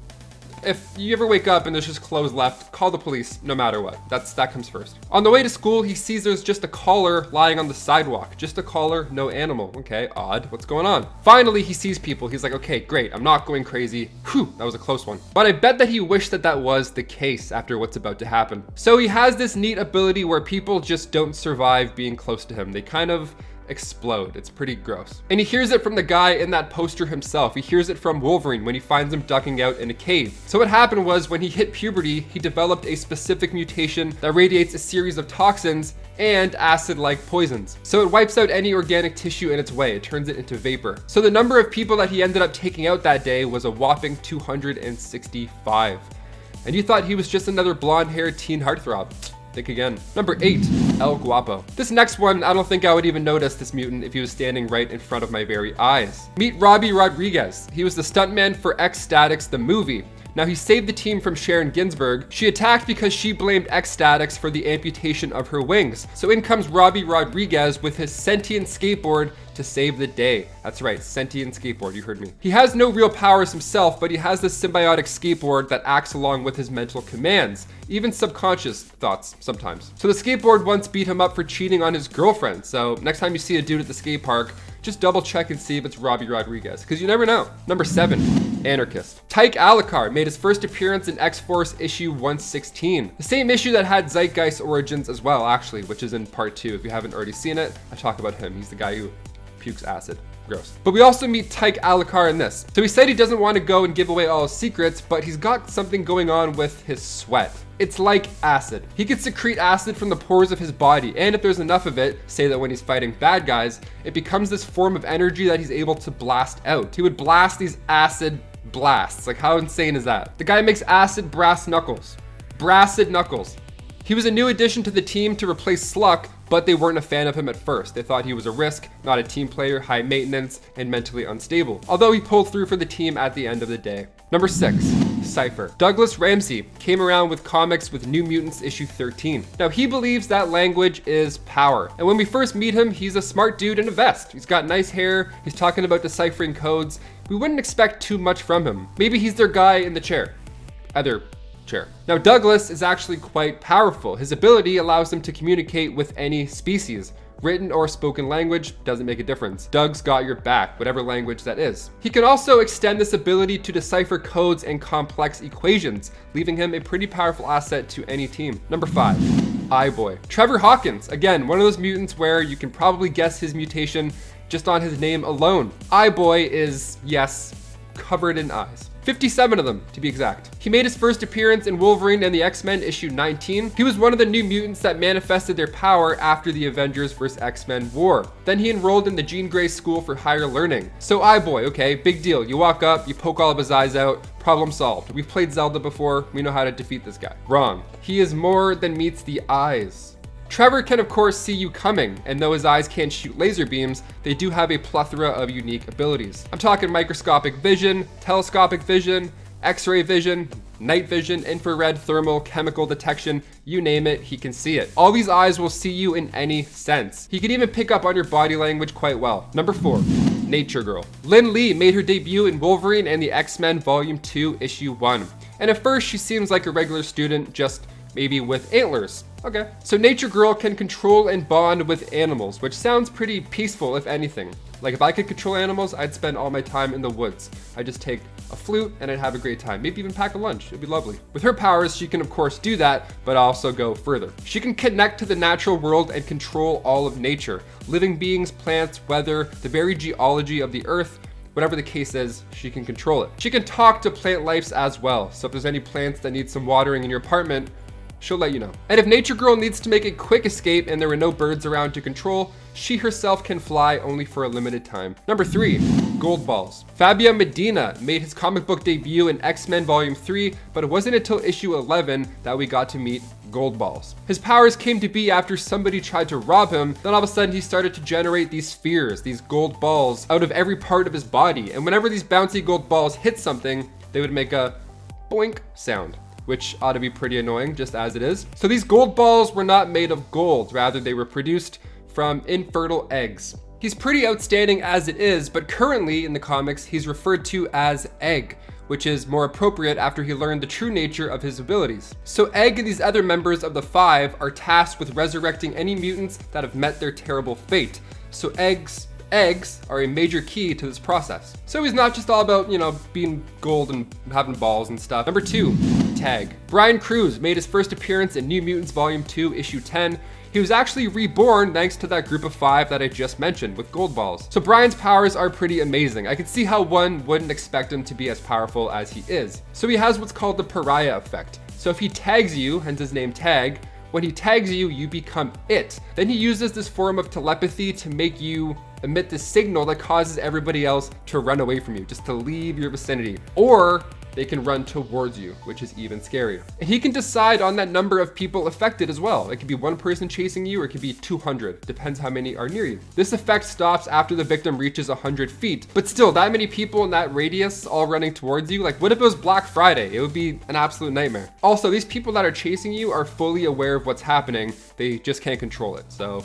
If you ever wake up and there's just clothes left, call the police no matter what. That comes first. On the way to school, he sees there's just a collar lying on the sidewalk. Just a collar, no animal. Okay, odd. What's going on? Finally, he sees people. He's like, okay, great. I'm not going crazy. Whew, that was a close one. But I bet that he wished that that was the case after what's about to happen. So he has this neat ability where people just don't survive being close to him. They kind of explode. It's pretty gross. And he hears it from the guy in that poster himself. He hears it from Wolverine when he finds him ducking out in a cave. So what happened was when he hit puberty, he developed a specific mutation that radiates a series of toxins and acid-like poisons. So it wipes out any organic tissue in its way. It turns it into vapor. So the number of people that he ended up taking out that day was a whopping 265. And you thought he was just another blonde-haired teen heartthrob. Think again. Number 8, El Guapo. This next one, I don't think I would even notice this mutant if he was standing right in front of my very eyes. Meet Robbie Rodriguez. He was the stuntman for X-Statix, the movie. Now he saved the team from Sharon Ginsburg. She attacked because she blamed X-Statix for the amputation of her wings. So in comes Robbie Rodriguez with his sentient skateboard to save the day. That's right, sentient skateboard, you heard me. He has no real powers himself, but he has this symbiotic skateboard that acts along with his mental commands, even subconscious thoughts sometimes. So the skateboard once beat him up for cheating on his girlfriend. So next time you see a dude at the skate park, just double check and see if it's Robbie Rodriguez, because you never know. Number 7, Anarchist. Tyke Alucard made his first appearance in X-Force issue 116. The same issue that had Zeitgeist origins as well, actually, which is in part 2. If you haven't already seen it, I talk about him. He's the guy who pukes acid. Gross. But we also meet Tyke Alucard in this. So he said he doesn't want to go and give away all his secrets, but he's got something going on with his sweat. It's like acid. He can secrete acid from the pores of his body, and if there's enough of it, say that when he's fighting bad guys, it becomes this form of energy that he's able to blast out. He would blast these acid blasts. Like, how insane is that? The guy makes acid brass knuckles. Brassed knuckles. He was a new addition to the team to replace Sluck, but they weren't a fan of him at first. They thought he was a risk, not a team player, high maintenance, and mentally unstable. Although he pulled through for the team at the end of the day. Number 6, Cypher. Douglas Ramsey came around with comics with New Mutants issue 13. Now he believes that language is power. And when we first meet him, he's a smart dude in a vest. He's got nice hair, he's talking about deciphering codes. We wouldn't expect too much from him. Maybe he's their guy in the chair. Other chair. Now Douglas is actually quite powerful. His ability allows him to communicate with any species. Written or spoken language doesn't make a difference. Doug's got your back, whatever language that is. He can also extend this ability to decipher codes and complex equations, leaving him a pretty powerful asset to any team. Number 5, Eyeboy. Trevor Hawkins, again, one of those mutants where you can probably guess his mutation just on his name alone. Eyeboy is, yes, covered in eyes. 57 of them, to be exact. He made his first appearance in Wolverine and the X-Men issue 19. He was one of the new mutants that manifested their power after the Avengers vs. X-Men war. Then he enrolled in the Jean Grey School for Higher Learning. So Eyeboy, okay, big deal. You walk up, you poke all of his eyes out, problem solved. We've played Zelda before, we know how to defeat this guy. Wrong. He is more than meets the eyes. Trevor can of course see you coming, and though his eyes can't shoot laser beams, they do have a plethora of unique abilities. I'm talking microscopic vision, telescopic vision, X-ray vision, night vision, infrared, thermal, chemical detection, you name it, he can see it. All these eyes will see you in any sense. He can even pick up on your body language quite well. Number 4, Nature Girl. Lynn Lee made her debut in Wolverine and the X-Men Volume 2, Issue 1. And at first she seems like a regular student, just maybe with antlers. Okay. So Nature Girl can control and bond with animals, which sounds pretty peaceful if anything. Like if I could control animals, I'd spend all my time in the woods. I'd just take a flute and I'd have a great time. Maybe even pack a lunch, it'd be lovely. With her powers, she can of course do that, but also go further. She can connect to the natural world and control all of nature. Living beings, plants, weather, the very geology of the earth. Whatever the case is, she can control it. She can talk to plant lives as well. So if there's any plants that need some watering in your apartment, she'll let you know. And if Nature Girl needs to make a quick escape and there were no birds around to control, she herself can fly only for a limited time. Number 3, Gold Balls. Fabio Medina made his comic book debut in X-Men Volume 3, but it wasn't until issue 11 that we got to meet Gold Balls. His powers came to be after somebody tried to rob him, then all of a sudden he started to generate these spheres, these gold balls, out of every part of his body. And whenever these bouncy gold balls hit something, they would make a boink sound, which ought to be pretty annoying just as it is. So these gold balls were not made of gold, rather they were produced from infertile eggs. He's pretty outstanding as it is, but currently in the comics, he's referred to as Egg, which is more appropriate after he learned the true nature of his abilities. So Egg and these other members of the Five are tasked with resurrecting any mutants that have met their terrible fate. So eggs are a major key to this process. So he's not just all about, being gold and having balls and stuff. Number 2, Tag. Brian Cruz made his first appearance in New Mutants Volume 2, Issue 10. He was actually reborn thanks to that group of 5 that I just mentioned with gold balls. So Brian's powers are pretty amazing. I can see how one wouldn't expect him to be as powerful as he is. So he has what's called the pariah effect. So if he tags you, hence his name Tag, when he tags you, you become it. Then he uses this form of telepathy to make you emit this signal that causes everybody else to run away from you, just to leave your vicinity. Or they can run towards you, which is even scarier. And he can decide on that number of people affected as well. It could be one person chasing you, or it could be 200, depends how many are near you. This effect stops after the victim reaches 100 feet, but still, that many people in that radius all running towards you, like what if it was Black Friday? It would be an absolute nightmare. Also, these people that are chasing you are fully aware of what's happening, they just can't control it. So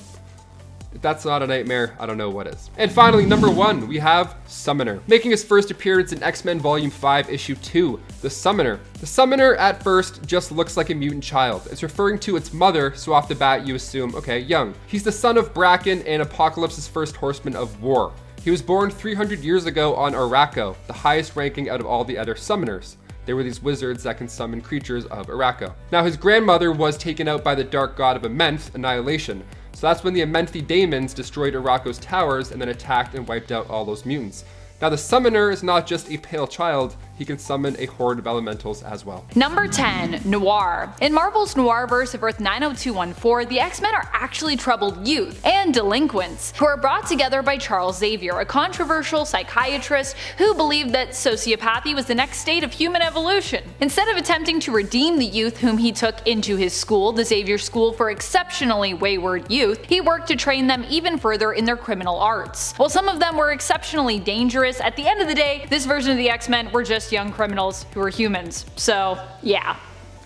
if that's not a nightmare, I don't know what is. And finally, number 1, we have Summoner. Making his first appearance in X-Men Volume 5, Issue 2, the Summoner. The Summoner at first just looks like a mutant child. It's referring to its mother, so off the bat you assume, okay, young. He's the son of Bracken and Apocalypse's first horseman of war. He was born 300 years ago on Araco, the highest ranking out of all the other summoners. They were these wizards that can summon creatures of Araco. Now his grandmother was taken out by the dark god of Amenth, Annihilation. So that's when the Amenthi Daemons destroyed Araco's towers and then attacked and wiped out all those mutants. Now the Summoner is not just a pale child, he can summon a horde of elementals as well. Number 10. Noir. In Marvel's Noirverse of Earth 90214, the X-Men are actually troubled youth and delinquents who are brought together by Charles Xavier, a controversial psychiatrist who believed that sociopathy was the next state of human evolution. Instead of attempting to redeem the youth whom he took into his school, the Xavier School for Exceptionally Wayward Youth, he worked to train them even further in their criminal arts. While some of them were exceptionally dangerous, at the end of the day, this version of the X-Men were just young criminals who were humans. So, yeah.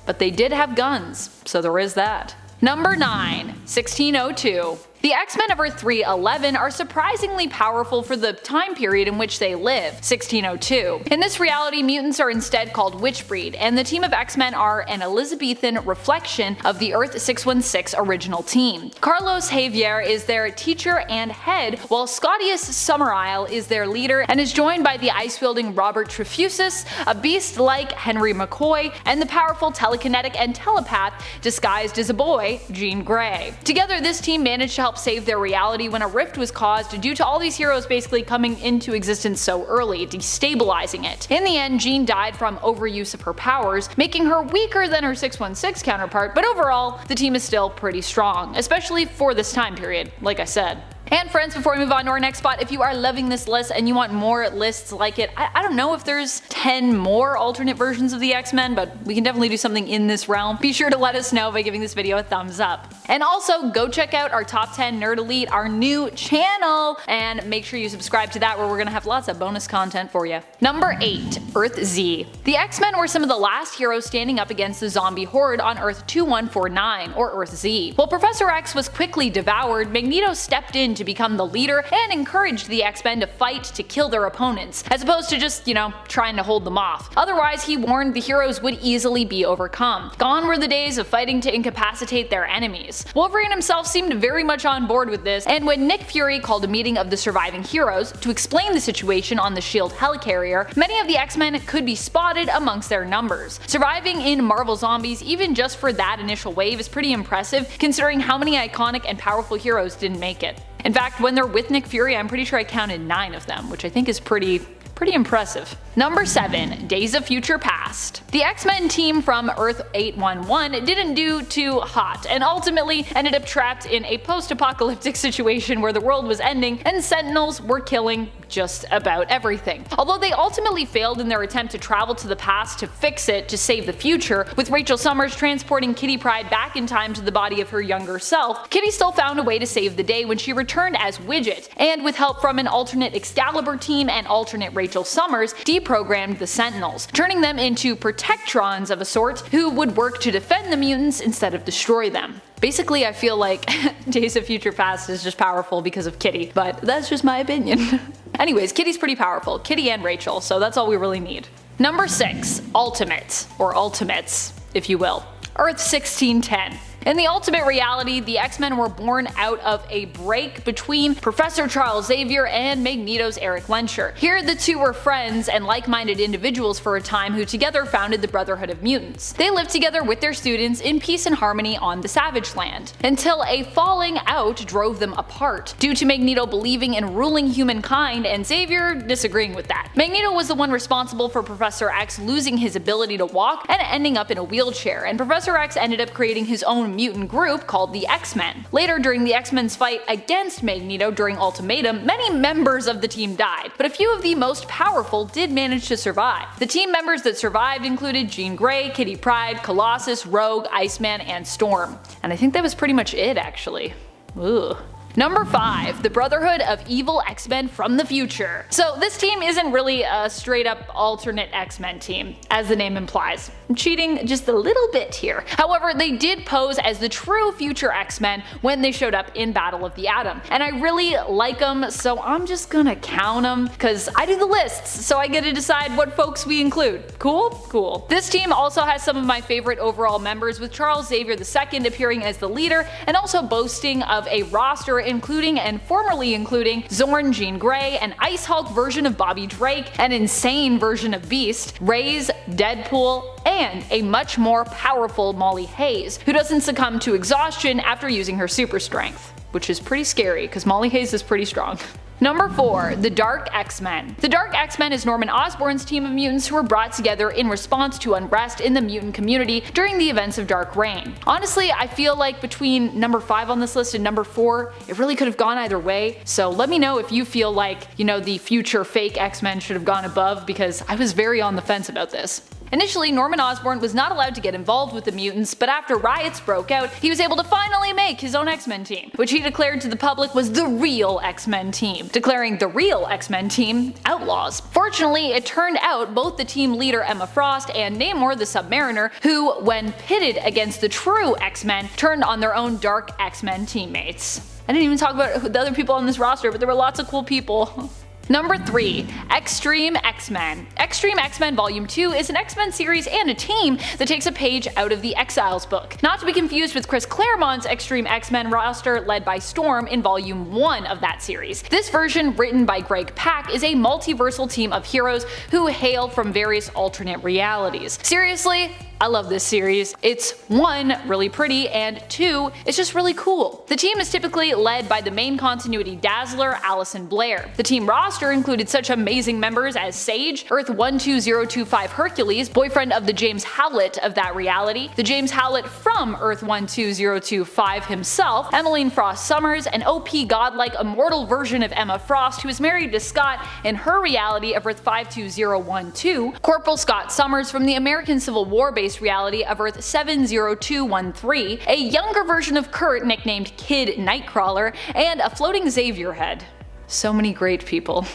But they did have guns, so there is that. Number 9. 1602. The X-Men of Earth 311 are surprisingly powerful for the time period in which they live, 1602. In this reality, mutants are instead called Witchbreed, and the team of X-Men are an Elizabethan reflection of the Earth 616 original team. Carlos Xavier is their teacher and head, while Scotius Summerisle is their leader and is joined by the ice-wielding Robert Trefusis, a beast like Henry McCoy, and the powerful telekinetic and telepath disguised as a boy, Jean Grey. Together, this team managed to help save their reality when a rift was caused due to all these heroes basically coming into existence so early, destabilizing it. In the end, Jean died from overuse of her powers, making her weaker than her 616 counterpart, but overall, the team is still pretty strong, especially for this time period, like I said. And friends, before we move on to our next spot, if you are loving this list and you want more lists like it, I don't know if there's 10 more alternate versions of the X-Men, but we can definitely do something in this realm. Be sure to let us know by giving this video a thumbs up. And also, go check out our Top 10 Nerd Elite, our new channel, and make sure you subscribe to that where we're gonna have lots of bonus content for you. Number 8. Earth Z. The X-Men were some of the last heroes standing up against the zombie horde on Earth 2149, or Earth Z. While Professor X was quickly devoured, Magneto stepped in to become the leader and encouraged the X-Men to fight to kill their opponents, as opposed to just, trying to hold them off. Otherwise, he warned the heroes would easily be overcome. Gone were the days of fighting to incapacitate their enemies. Wolverine himself seemed very much on board with this, and when Nick Fury called a meeting of the surviving heroes to explain the situation on the S.H.I.E.L.D. helicarrier, many of the X-Men could be spotted amongst their numbers. Surviving in Marvel Zombies, even just for that initial wave, is pretty impressive considering how many iconic and powerful heroes didn't make it. In fact, when they're with Nick Fury, I'm pretty sure I counted 9 of them, which I think is pretty impressive. Number 7. Days of Future Past. The X-Men team from Earth 811 didn't do too hot, and ultimately ended up trapped in a post-apocalyptic situation where the world was ending and Sentinels were killing just about everything. Although they ultimately failed in their attempt to travel to the past to fix it to save the future, with Rachel Summers transporting Kitty Pryde back in time to the body of her younger self, Kitty still found a way to save the day when she returned as Widget, and with help from an alternate Excalibur team and alternate Rachel Summers, deprogrammed the Sentinels, turning them into Protectrons of a sort who would work to defend the mutants instead of destroy them. Basically, I feel like Days of Future Past is just powerful because of Kitty, but that's just my opinion. Anyways, Kitty's pretty powerful, Kitty and Rachel, so that's all we really need. Number 6. Ultimates, or Ultimates, if you will. Earth 1610. In the ultimate reality, the X-Men were born out of a break between Professor Charles Xavier and Magneto's Eric Lehnsherr. Here, the two were friends and like-minded individuals for a time who together founded the Brotherhood of Mutants. They lived together with their students in peace and harmony on the Savage Land, until a falling out drove them apart, due to Magneto believing in ruling humankind and Xavier disagreeing with that. Magneto was the one responsible for Professor X losing his ability to walk and ending up in a wheelchair, and Professor X ended up creating his own mutant group called the X-Men. Later, during the X-Men's fight against Magneto during Ultimatum, many members of the team died, but a few of the most powerful did manage to survive. The team members that survived included Jean Grey, Kitty Pryde, Colossus, Rogue, Iceman, and Storm. And I think that was pretty much it, actually. Ugh. Number 5. The Brotherhood of Evil X-Men from the Future. So this team isn't really a straight up alternate X-Men team, as the name implies. I'm cheating just a little bit here. However, they did pose as the true future X-Men when they showed up in Battle of the Atom, and I really like them, so I'm just gonna count them, cause I do the lists, so I get to decide what folks we include. Cool? Cool. This team also has some of my favorite overall members, with Charles Xavier II appearing as the leader, and also boasting of a roster including and formerly including Zorn, Jean Grey, an Ice Hulk version of Bobby Drake, an insane version of Beast, Raze, Deadpool, and a much more powerful Molly Hayes, who doesn't succumb to exhaustion after using her super strength. Which is pretty scary, because Molly Hayes is pretty strong. Number 4. The Dark X-Men. The Dark X-Men is Norman Osborn's team of mutants who were brought together in response to unrest in the mutant community during the events of Dark Reign. Honestly, I feel like between number 5 on this list and number 4, it really could have gone either way, so let me know if you feel like, the future fake X-Men should have gone above, because I was very on the fence about this. Initially, Norman Osborn was not allowed to get involved with the mutants, but after riots broke out, he was able to finally make his own X-Men team, which he declared to the public was the real X-Men team, declaring the real X-Men team outlaws. Fortunately, it turned out both the team leader Emma Frost and Namor the Submariner, who, when pitted against the true X-Men, turned on their own dark X-Men teammates. I didn't even talk about the other people on this roster, but there were lots of cool people. Number 3. Extreme X-Men. Extreme X-Men Volume 2 is an X-Men series and a team that takes a page out of the Exiles book, not to be confused with Chris Claremont's Extreme X-Men roster led by Storm in Volume 1 of that series. This version, written by Greg Pak, is a multiversal team of heroes who hail from various alternate realities. Seriously, I love this series. It's 1, really pretty, and 2, it's just really cool. The team is typically led by the main continuity Dazzler, Allison Blair. The team roster included such amazing members as Sage, Earth 12025 Hercules, boyfriend of the James Howlett of that reality, the James Howlett from Earth 12025 himself, Emmeline Frost Summers, an OP godlike immortal version of Emma Frost who is married to Scott in her reality of Earth 52012, Corporal Scott Summers from the American Civil War based reality of Earth 70213, a younger version of Kurt nicknamed Kid Nightcrawler, and a floating Xavier head. So many great people.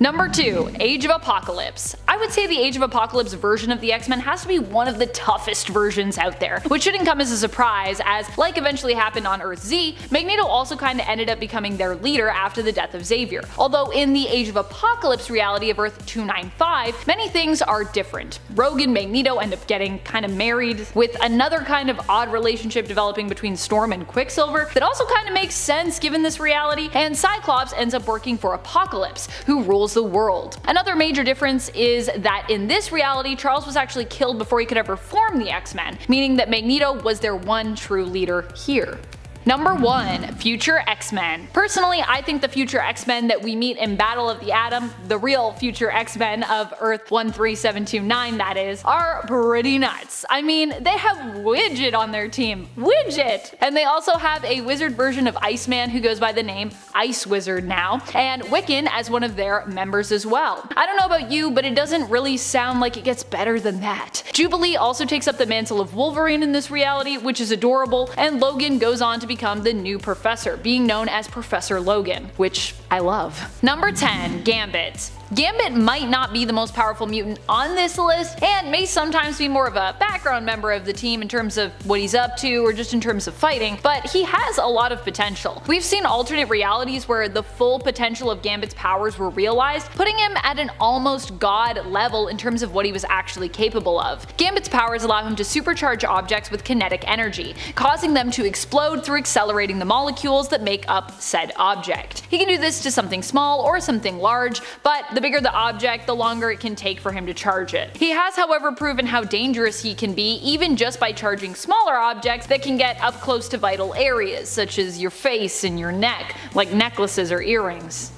Number 2. Age of Apocalypse. I would say the Age of Apocalypse version of the X-Men has to be one of the toughest versions out there, which shouldn't come as a surprise as, like eventually happened on Earth Z, Magneto also kinda ended up becoming their leader after the death of Xavier. Although in the Age of Apocalypse reality of Earth 295, many things are different. Rogue and Magneto end up getting kinda married, with another kind of odd relationship developing between Storm and Quicksilver that also kinda makes sense given this reality, and Cyclops ends up working for Apocalypse, who rules the world. Another major difference is that in this reality, Charles was actually killed before he could ever form the X-Men, meaning that Magneto was their one true leader here. Number 1. Future X-Men. Personally, I think the future X-Men that we meet in Battle of the Atom, the real future X-Men of Earth 13729 that is, are pretty nuts. I mean, they have Widget on their team. Widget! And they also have a wizard version of Iceman who goes by the name Ice Wizard now, and Wiccan as one of their members as well. I don't know about you, but it doesn't really sound like it gets better than that. Jubilee also takes up the mantle of Wolverine in this reality, which is adorable, and Logan goes on to become the new professor, being known as Professor Logan, which I love. Number 10. Gambit. Gambit might not be the most powerful mutant on this list, and may sometimes be more of a background member of the team in terms of what he's up to or just in terms of fighting, but he has a lot of potential. We've seen alternate realities where the full potential of Gambit's powers were realized, putting him at an almost god level in terms of what he was actually capable of. Gambit's powers allow him to supercharge objects with kinetic energy, causing them to explode through accelerating the molecules that make up said object. He can do this to something small or something large, but the bigger the object, the longer it can take for him to charge it. He has, however, proven how dangerous he can be even just by charging smaller objects that can get up close to vital areas, such as your face and your neck, like necklaces or earrings.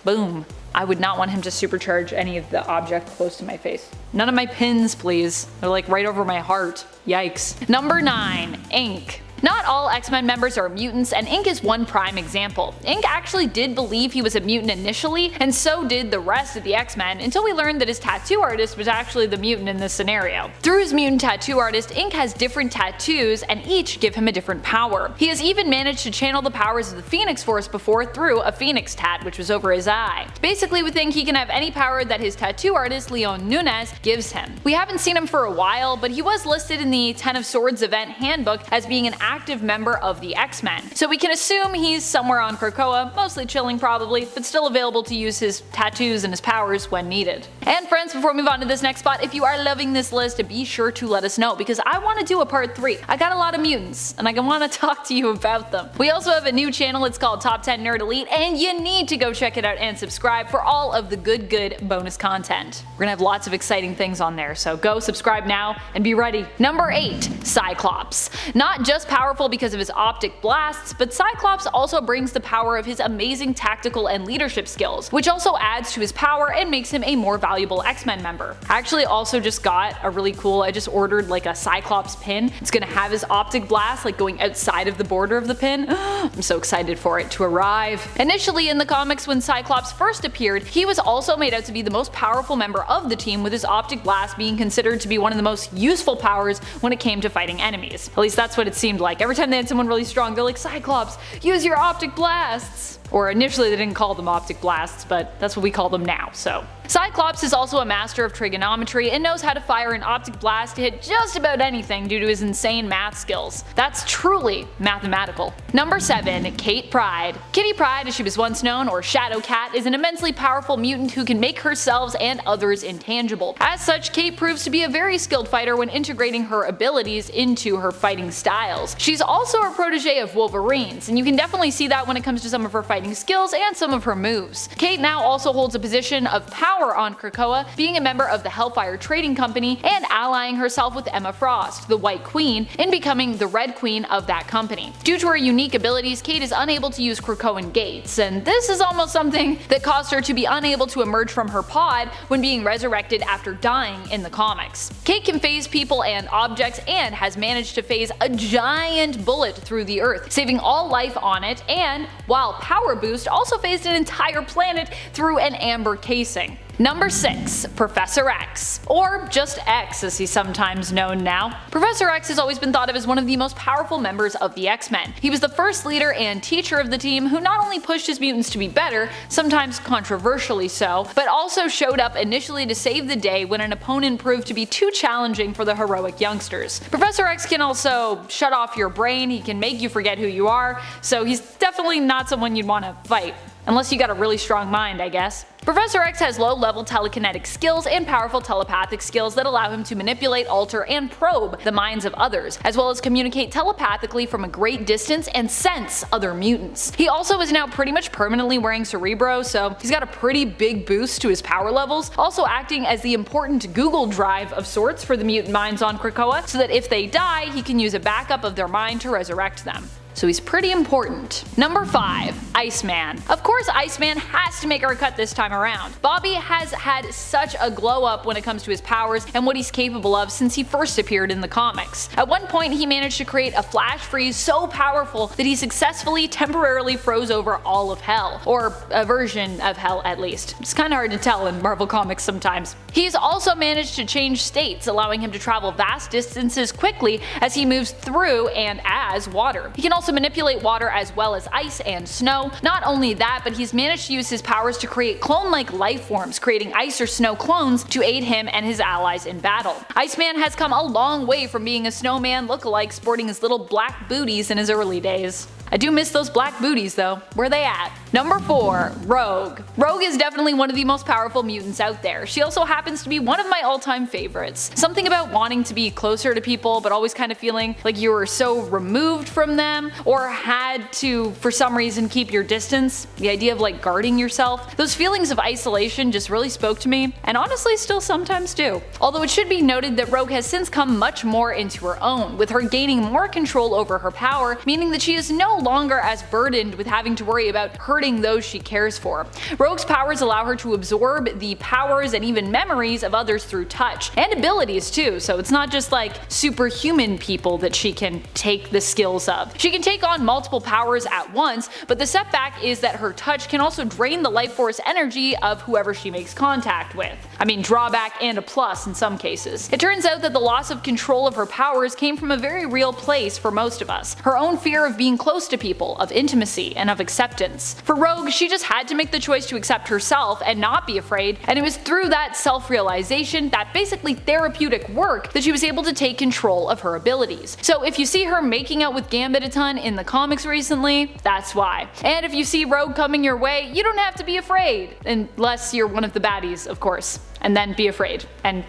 Boom. I would not want him to supercharge any of the object close to my face. None of my pins, please. They're like right over my heart. Yikes. Number 9. Ink. Not all X-Men members are mutants, and Ink is one prime example. Ink actually did believe he was a mutant initially, and so did the rest of the X-Men, until we learned that his tattoo artist was actually the mutant in this scenario. Through his mutant tattoo artist, Ink has different tattoos, and each give him a different power. He has even managed to channel the powers of the Phoenix Force before through a Phoenix tat, which was over his eye. Basically, with Ink, he can have any power that his tattoo artist, Leon Nunez, gives him. We haven't seen him for a while, but he was listed in the Ten of Swords event handbook as being an active member of the X-Men. So we can assume he's somewhere on Krakoa, mostly chilling probably, but still available to use his tattoos and his powers when needed. And friends, before we move on to this next spot, if you are loving this list, be sure to let us know, because I want to do a part 3. I got a lot of mutants, and I want to talk to you about them. We also have a new channel, it's called Top 10 Nerd Elite, and you need to go check it out and subscribe for all of the good bonus content. We're gonna have lots of exciting things on there, so go subscribe now and be ready. Number 8. Cyclops. Not just powerful powerful because of his optic blasts, but Cyclops also brings the power of his amazing tactical and leadership skills, which also adds to his power and makes him a more valuable X-Men member. I actually also just got a really cool, I just ordered like a Cyclops pin. It's gonna have his optic blast like going outside of the border of the pin. I'm so excited for it to arrive. Initially in the comics, when Cyclops first appeared, he was also made out to be the most powerful member of the team, with his optic blast being considered to be one of the most useful powers when it came to fighting enemies. At least that's what it seemed like. Every time they had someone really strong, they're like, Cyclops, use your optic blasts! Or initially they didn't call them optic blasts, but that's what we call them now, so. Cyclops is also a master of trigonometry and knows how to fire an optic blast to hit just about anything due to his insane math skills. That's truly mathematical. Number 7. Kate Pryde. Kitty Pryde, as she was once known, or Shadow Cat, is an immensely powerful mutant who can make herself and others intangible. As such, Kate proves to be a very skilled fighter when integrating her abilities into her fighting styles. She's also a protege of Wolverine's, and you can definitely see that when it comes to some of her fighting skills and some of her moves. Kate now also holds a position of power on Krakoa, being a member of the Hellfire Trading Company and allying herself with Emma Frost, the White Queen, in becoming the Red Queen of that company. Due to her unique abilities, Kate is unable to use Krakoan gates, and this is almost something that caused her to be unable to emerge from her pod when being resurrected after dying in the comics. Kate can phase people and objects and has managed to phase a giant bullet through the earth, saving all life on it, and, while Power Boost, also phased an entire planet through an amber casing. Number 6. Professor X, or just X as he's sometimes known now. Professor X has always been thought of as one of the most powerful members of the X-Men. He was the first leader and teacher of the team who not only pushed his mutants to be better, sometimes controversially so, but also showed up initially to save the day when an opponent proved to be too challenging for the heroic youngsters. Professor X can also shut off your brain, he can make you forget who you are, so he's definitely not someone you'd want to fight. Unless you got a really strong mind, I guess. Professor X has low-level telekinetic skills and powerful telepathic skills that allow him to manipulate, alter, and probe the minds of others, as well as communicate telepathically from a great distance and sense other mutants. He also is now pretty much permanently wearing Cerebro, so he's got a pretty big boost to his power levels, also acting as the important Google Drive of sorts for the mutant minds on Krakoa, so that if they die, he can use a backup of their mind to resurrect them. So he's pretty important. Number 5. Iceman. Of course Iceman has to make our cut this time around. Bobby has had such a glow up when it comes to his powers and what he's capable of since he first appeared in the comics. At one point he managed to create a flash freeze so powerful that he successfully temporarily froze over all of hell, or a version of hell at least. It's kinda hard to tell in Marvel Comics sometimes. He's also managed to change states, allowing him to travel vast distances quickly as he moves through and as water. He can also manipulate water as well as ice and snow. Not only that, but he's managed to use his powers to create clone-like life forms, creating ice or snow clones to aid him and his allies in battle. Iceman has come a long way from being a snowman lookalike sporting his little black booties in his early days. I do miss those black booties though. Where they at? Number 4. Rogue. Rogue is definitely one of the most powerful mutants out there. She also happens to be one of my all-time favorites. Something about wanting to be closer to people but always kind of feeling like you were so removed from them or had to, for some reason, keep your distance. The idea of like guarding yourself. Those feelings of isolation just really spoke to me, and honestly still sometimes do. Although it should be noted that Rogue has since come much more into her own, with her gaining more control over her power, meaning that she is no longer as burdened with having to worry about hurting those she cares for. Rogue's powers allow her to absorb the powers and even memories of others through touch, and abilities too, so it's not just like superhuman people that she can take the skills of. She can take on multiple powers at once, but the setback is that her touch can also drain the life force energy of whoever she makes contact with. I mean, drawback and a plus in some cases. It turns out that the loss of control of her powers came from a very real place for most of us. Her own fear of being close to people, of intimacy, and of acceptance. For Rogue, she just had to make the choice to accept herself and not be afraid, and it was through that self-realization, that basically therapeutic work, that she was able to take control of her abilities. So if you see her making out with Gambit a ton in the comics recently, that's why. And if you see Rogue coming your way, you don't have to be afraid. Unless you're one of the baddies, of course. And then be afraid. And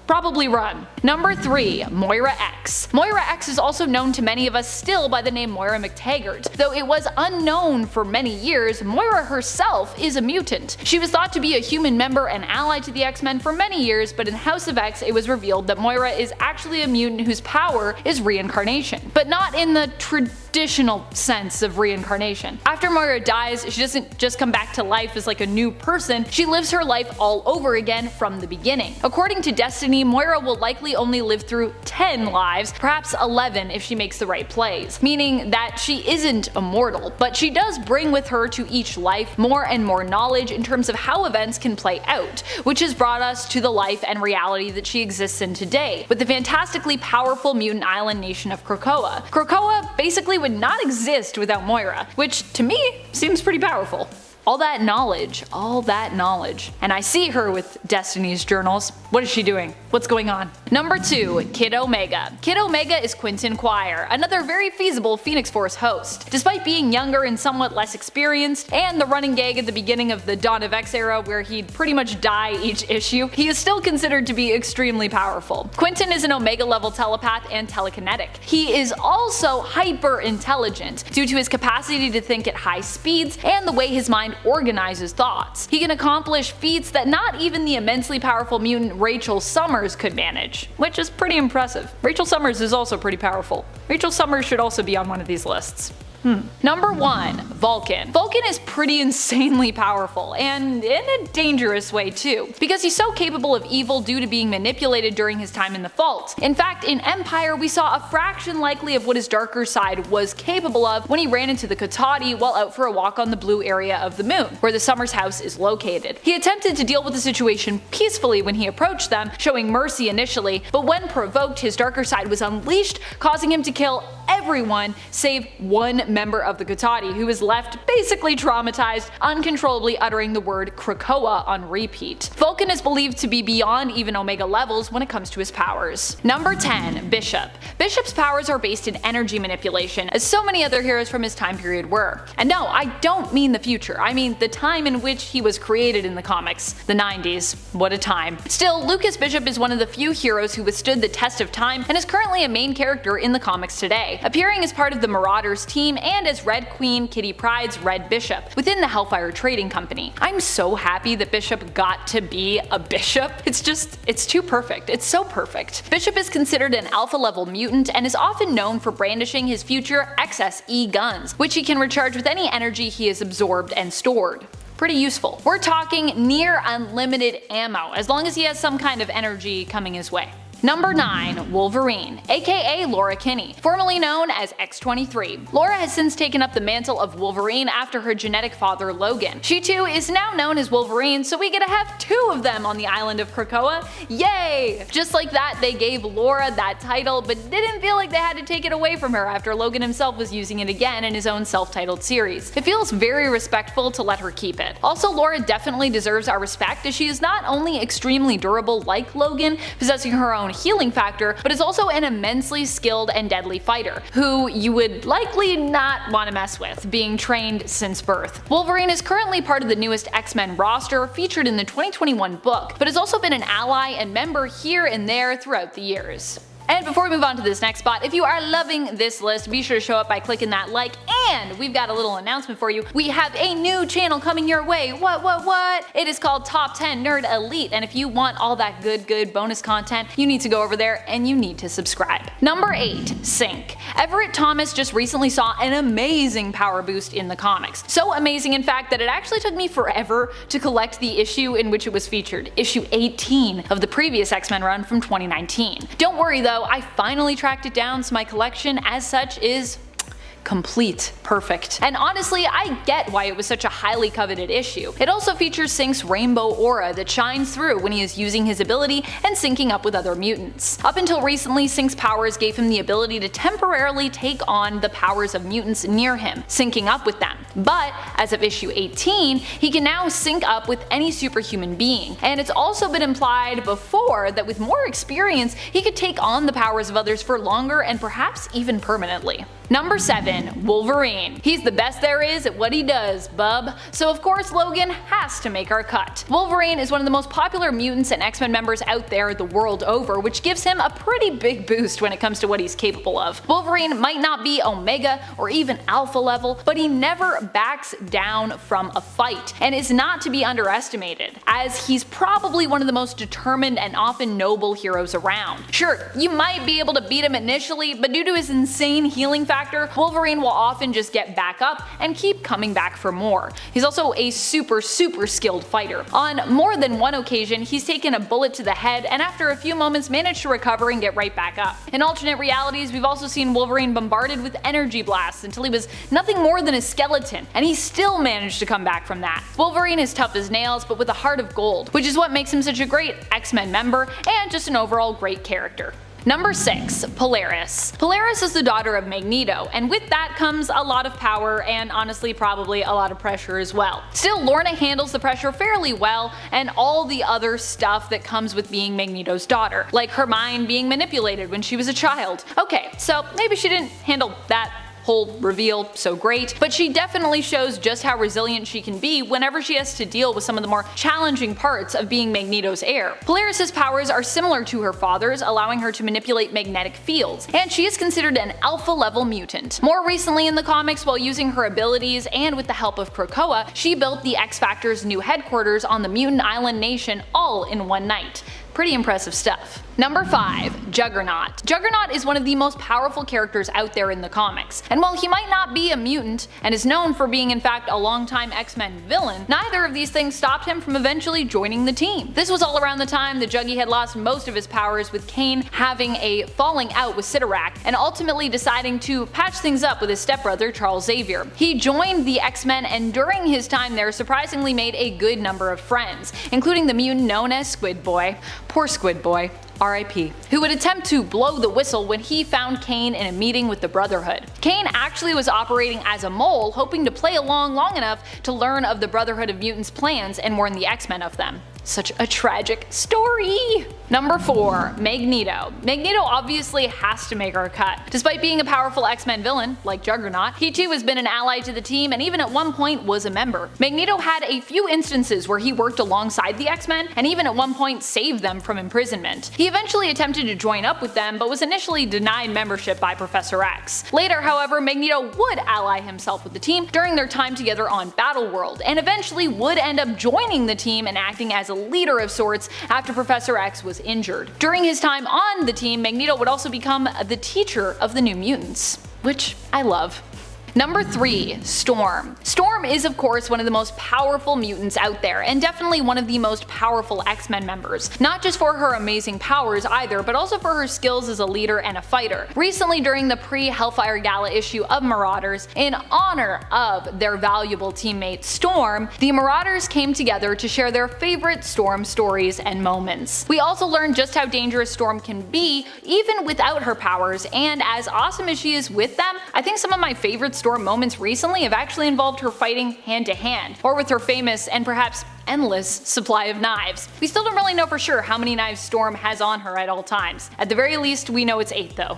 Probably run. Number 3. Moira X. Moira X is also known to many of us still by the name Moira McTaggart. Though it was unknown for many years, Moira herself is a mutant. She was thought to be a human member and ally to the X-Men for many years, but in House of X it was revealed that Moira is actually a mutant whose power is reincarnation. But not in the traditional sense of reincarnation. After Moira dies, she doesn't just come back to life as like a new person, she lives her life all over again from the beginning. According to Destiny, Moira will likely only live through 10 lives, perhaps 11 if she makes the right plays, meaning that she isn't immortal, but she does bring with her to each life more and more knowledge in terms of how events can play out, which has brought us to the life and reality that she exists in today, with the fantastically powerful mutant island nation of Krakoa. Krakoa basically would not exist without Moira, which to me seems pretty powerful. All that knowledge. And I see her with Destiny's journals. What is she doing? What's going on? Number 2. Kid Omega. Kid Omega is Quentin Quire, another very feasible Phoenix Force host. Despite being younger and somewhat less experienced, and the running gag at the beginning of the Dawn of X era where he'd pretty much die each issue, he is still considered to be extremely powerful. Quentin is an Omega level telepath and telekinetic. He is also hyper intelligent due to his capacity to think at high speeds and the way his mind organizes thoughts. He can accomplish feats that not even the immensely powerful mutant Rachel Summers could manage, which is pretty impressive. Rachel Summers is also pretty powerful. Rachel Summers should also be on one of these lists. Number 1. Vulcan. Vulcan is pretty insanely powerful, and in a dangerous way too, because he's so capable of evil due to being manipulated during his time in the Vault. In fact, in Empire we saw a fraction likely of what his darker side was capable of when he ran into the Kotati while out for a walk on the blue area of the moon, where the Summers house is located. He attempted to deal with the situation peacefully when he approached them, showing mercy initially, but when provoked his darker side was unleashed, causing him to kill everyone save one member of the Kotati, who was left basically traumatized, uncontrollably uttering the word Krakoa on repeat. Vulcan is believed to be beyond even Omega levels when it comes to his powers. Number 10. Bishop. Bishop's powers are based in energy manipulation, as so many other heroes from his time period were. And no, I don't mean the future, I mean the time in which he was created in the comics. The 90s. What a time. Still, Lucas Bishop is one of the few heroes who withstood the test of time and is currently a main character in the comics today, appearing as part of the Marauders team and as Red Queen Kitty Pryde's Red Bishop within the Hellfire Trading Company. I'm so happy that Bishop got to be a bishop. It's too perfect. It's so perfect. Bishop is considered an alpha level mutant and is often known for brandishing his future XSE guns, which he can recharge with any energy he has absorbed and stored. Pretty useful. We're talking near unlimited ammo, as long as he has some kind of energy coming his way. Number 9. Wolverine, aka Laura Kinney, formerly known as X-23. Laura has since taken up the mantle of Wolverine after her genetic father Logan. She too is now known as Wolverine, so we get to have 2 of them on the island of Krakoa. Yay! Just like that, they gave Laura that title, but didn't feel like they had to take it away from her after Logan himself was using it again in his own self-titled series. It feels very respectful to let her keep it. Also, Laura definitely deserves our respect, as she is not only extremely durable like Logan, possessing her own healing factor, but is also an immensely skilled and deadly fighter, who you would likely not want to mess with, being trained since birth. Wolverine is currently part of the newest X-Men roster, featured in the 2021 book, but has also been an ally and member here and there throughout the years. And before we move on to this next spot, if you are loving this list, be sure to show up by clicking that like, and we've got a little announcement for you. We have a new channel coming your way. What? It is called Top 10 Nerd Elite, and if you want all that good bonus content, you need to go over there and you need to subscribe. Number 8. Sync. Everett Thomas just recently saw an amazing power boost in the comics. So amazing in fact that it actually took me forever to collect the issue in which it was featured, issue 18 of the previous X-Men run from 2019. Don't worry though, I finally tracked it down, so my collection as such is complete. Perfect. And honestly, I get why it was such a highly coveted issue. It also features Sync's rainbow aura that shines through when he is using his ability and syncing up with other mutants. Up until recently, Sync's powers gave him the ability to temporarily take on the powers of mutants near him, syncing up with them. But as of issue 18, he can now sync up with any superhuman being. And it's also been implied before that with more experience, he could take on the powers of others for longer and perhaps even permanently. Number 7. 7. Wolverine. He's the best there is at what he does, bub. So of course Logan has to make our cut. Wolverine is one of the most popular mutants and X-Men members out there the world over, which gives him a pretty big boost when it comes to what he's capable of. Wolverine might not be Omega or even Alpha level, but he never backs down from a fight, and is not to be underestimated, as he's probably one of the most determined and often noble heroes around. Sure, you might be able to beat him initially, but due to his insane healing factor, Wolverine will often just get back up and keep coming back for more. He's also a super skilled fighter. On more than one occasion, he's taken a bullet to the head and after a few moments managed to recover and get right back up. In alternate realities, we've also seen Wolverine bombarded with energy blasts until he was nothing more than a skeleton, and he still managed to come back from that. Wolverine is tough as nails, but with a heart of gold, which is what makes him such a great X-Men member and just an overall great character. Number 6. Polaris. Polaris is the daughter of Magneto, and with that comes a lot of power and honestly probably a lot of pressure as well. Still, Lorna handles the pressure fairly well and all the other stuff that comes with being Magneto's daughter, like her mind being manipulated when she was a child. Okay, so maybe she didn't handle that whole reveal so great, but she definitely shows just how resilient she can be whenever she has to deal with some of the more challenging parts of being Magneto's heir. Polaris' powers are similar to her father's, allowing her to manipulate magnetic fields, and she is considered an alpha level mutant. More recently in the comics, while using her abilities and with the help of Krakoa, she built the X-Factor's new headquarters on the mutant island nation all in one night. Pretty impressive stuff. Number 5. Juggernaut. Juggernaut is one of the most powerful characters out there in the comics, and while he might not be a mutant and is known for being in fact a longtime X-Men villain, neither of these things stopped him from eventually joining the team. This was all around the time that Juggy had lost most of his powers, with Kane having a falling out with Cyttorak and ultimately deciding to patch things up with his stepbrother Charles Xavier. He joined the X-Men and during his time there surprisingly made a good number of friends, including the mutant known as Squid Boy. Poor Squid Boy. R.I.P. Who would attempt to blow the whistle when he found Kane in a meeting with the Brotherhood. Kane actually was operating as a mole, hoping to play along long enough to learn of the Brotherhood of Mutants' plans and warn the X-Men of them. Such a tragic story! Number 4. Magneto. Magneto obviously has to make our cut. Despite being a powerful X-Men villain, like Juggernaut, he too has been an ally to the team and even at one point was a member. Magneto had a few instances where he worked alongside the X-Men and even at one point saved them from imprisonment. He eventually attempted to join up with them but was initially denied membership by Professor X. Later, however, Magneto would ally himself with the team during their time together on Battleworld and eventually would end up joining the team and acting as a leader of sorts after Professor X was injured. During his time on the team, Magneto would also become the teacher of the New Mutants, which I love. Number 3. Storm. Storm is of course one of the most powerful mutants out there, and definitely one of the most powerful X-Men members. Not just for her amazing powers either, but also for her skills as a leader and a fighter. Recently during the pre-Hellfire Gala issue of Marauders, in honor of their valuable teammate Storm, the Marauders came together to share their favorite Storm stories and moments. We also learned just how dangerous Storm can be even without her powers, and as awesome as she is with them, I think some of my favorite Storm moments recently have actually involved her fighting hand to hand, or with her famous and perhaps endless supply of knives. We still don't really know for sure how many knives Storm has on her at all times. At the very least, we know it's 8 though.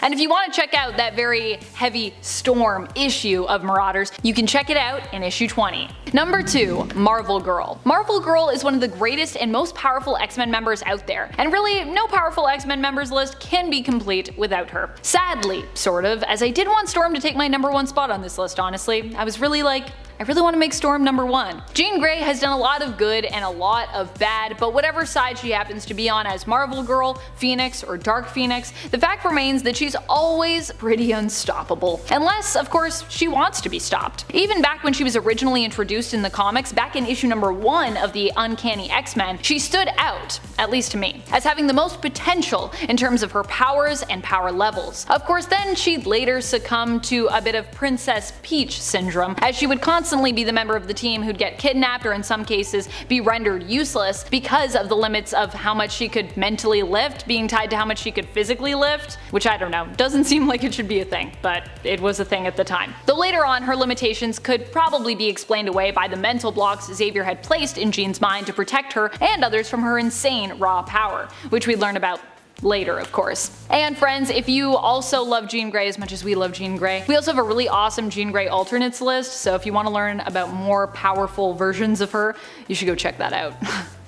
And if you want to check out that very heavy Storm issue of Marauders, you can check it out in issue 20. Number 2. Marvel Girl. Marvel Girl is one of the greatest and most powerful X-Men members out there, and really no powerful X-Men members list can be complete without her. Sadly, sort of, as I did want Storm to take my number 1 spot on this list honestly. I was really like, I really want to make Storm number 1. Jean Grey has done a lot of good and a lot of bad, but whatever side she happens to be on as Marvel Girl, Phoenix, or Dark Phoenix, the fact remains that she's always pretty unstoppable. Unless, of course, she wants to be stopped. Even back when she was originally introduced in the comics, back in issue number 1 of the Uncanny X-Men, she stood out, at least to me, as having the most potential in terms of her powers and power levels. Of course, then she'd later succumb to a bit of Princess Peach syndrome, as she would constantly be the member of the team who'd get kidnapped or in some cases be rendered useless because of the limits of how much she could mentally lift being tied to how much she could physically lift, which I don't know, doesn't seem like it should be a thing, but it was a thing at the time. Though later on her limitations could probably be explained away by the mental blocks Xavier had placed in Jean's mind to protect her and others from her insane raw power, which we learn about Later, of course. And friends, if you also love Jean Grey as much as we love Jean Grey, we also have a really awesome Jean Grey alternates list, so if you want to learn about more powerful versions of her, you should go check that out.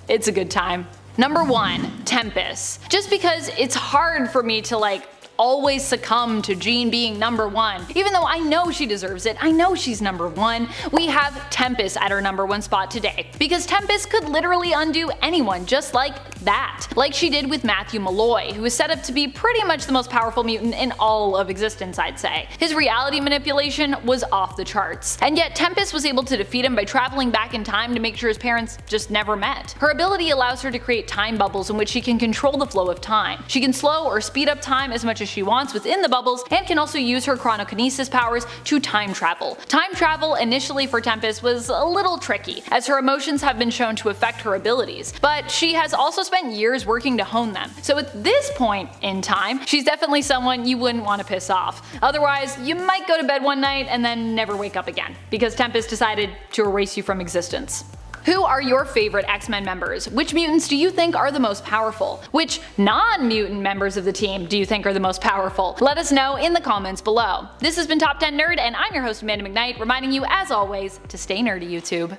It's a good time. Number 1, Tempest. Just because it's hard for me to always succumb to Jean being number 1. Even though I know she deserves it, I know she's number 1, we have Tempest at her number 1 spot today. Because Tempest could literally undo anyone just like that. Like she did with Matthew Malloy, who is set up to be pretty much the most powerful mutant in all of existence, I'd say. His reality manipulation was off the charts. And yet Tempest was able to defeat him by traveling back in time to make sure his parents just never met. Her ability allows her to create time bubbles in which she can control the flow of time. She can slow or speed up time as much as she wants within the bubbles, and can also use her chronokinesis powers to time travel. Time travel initially for Tempest was a little tricky, as her emotions have been shown to affect her abilities, but she has also spent years working to hone them. So at this point in time, she's definitely someone you wouldn't want to piss off. Otherwise, you might go to bed one night and then never wake up again, because Tempest decided to erase you from existence. Who are your favorite X-Men members? Which mutants do you think are the most powerful? Which non-mutant members of the team do you think are the most powerful? Let us know in the comments below. This has been Top 10 Nerd, and I'm your host Amanda McKnight, reminding you as always to stay nerdy, YouTube.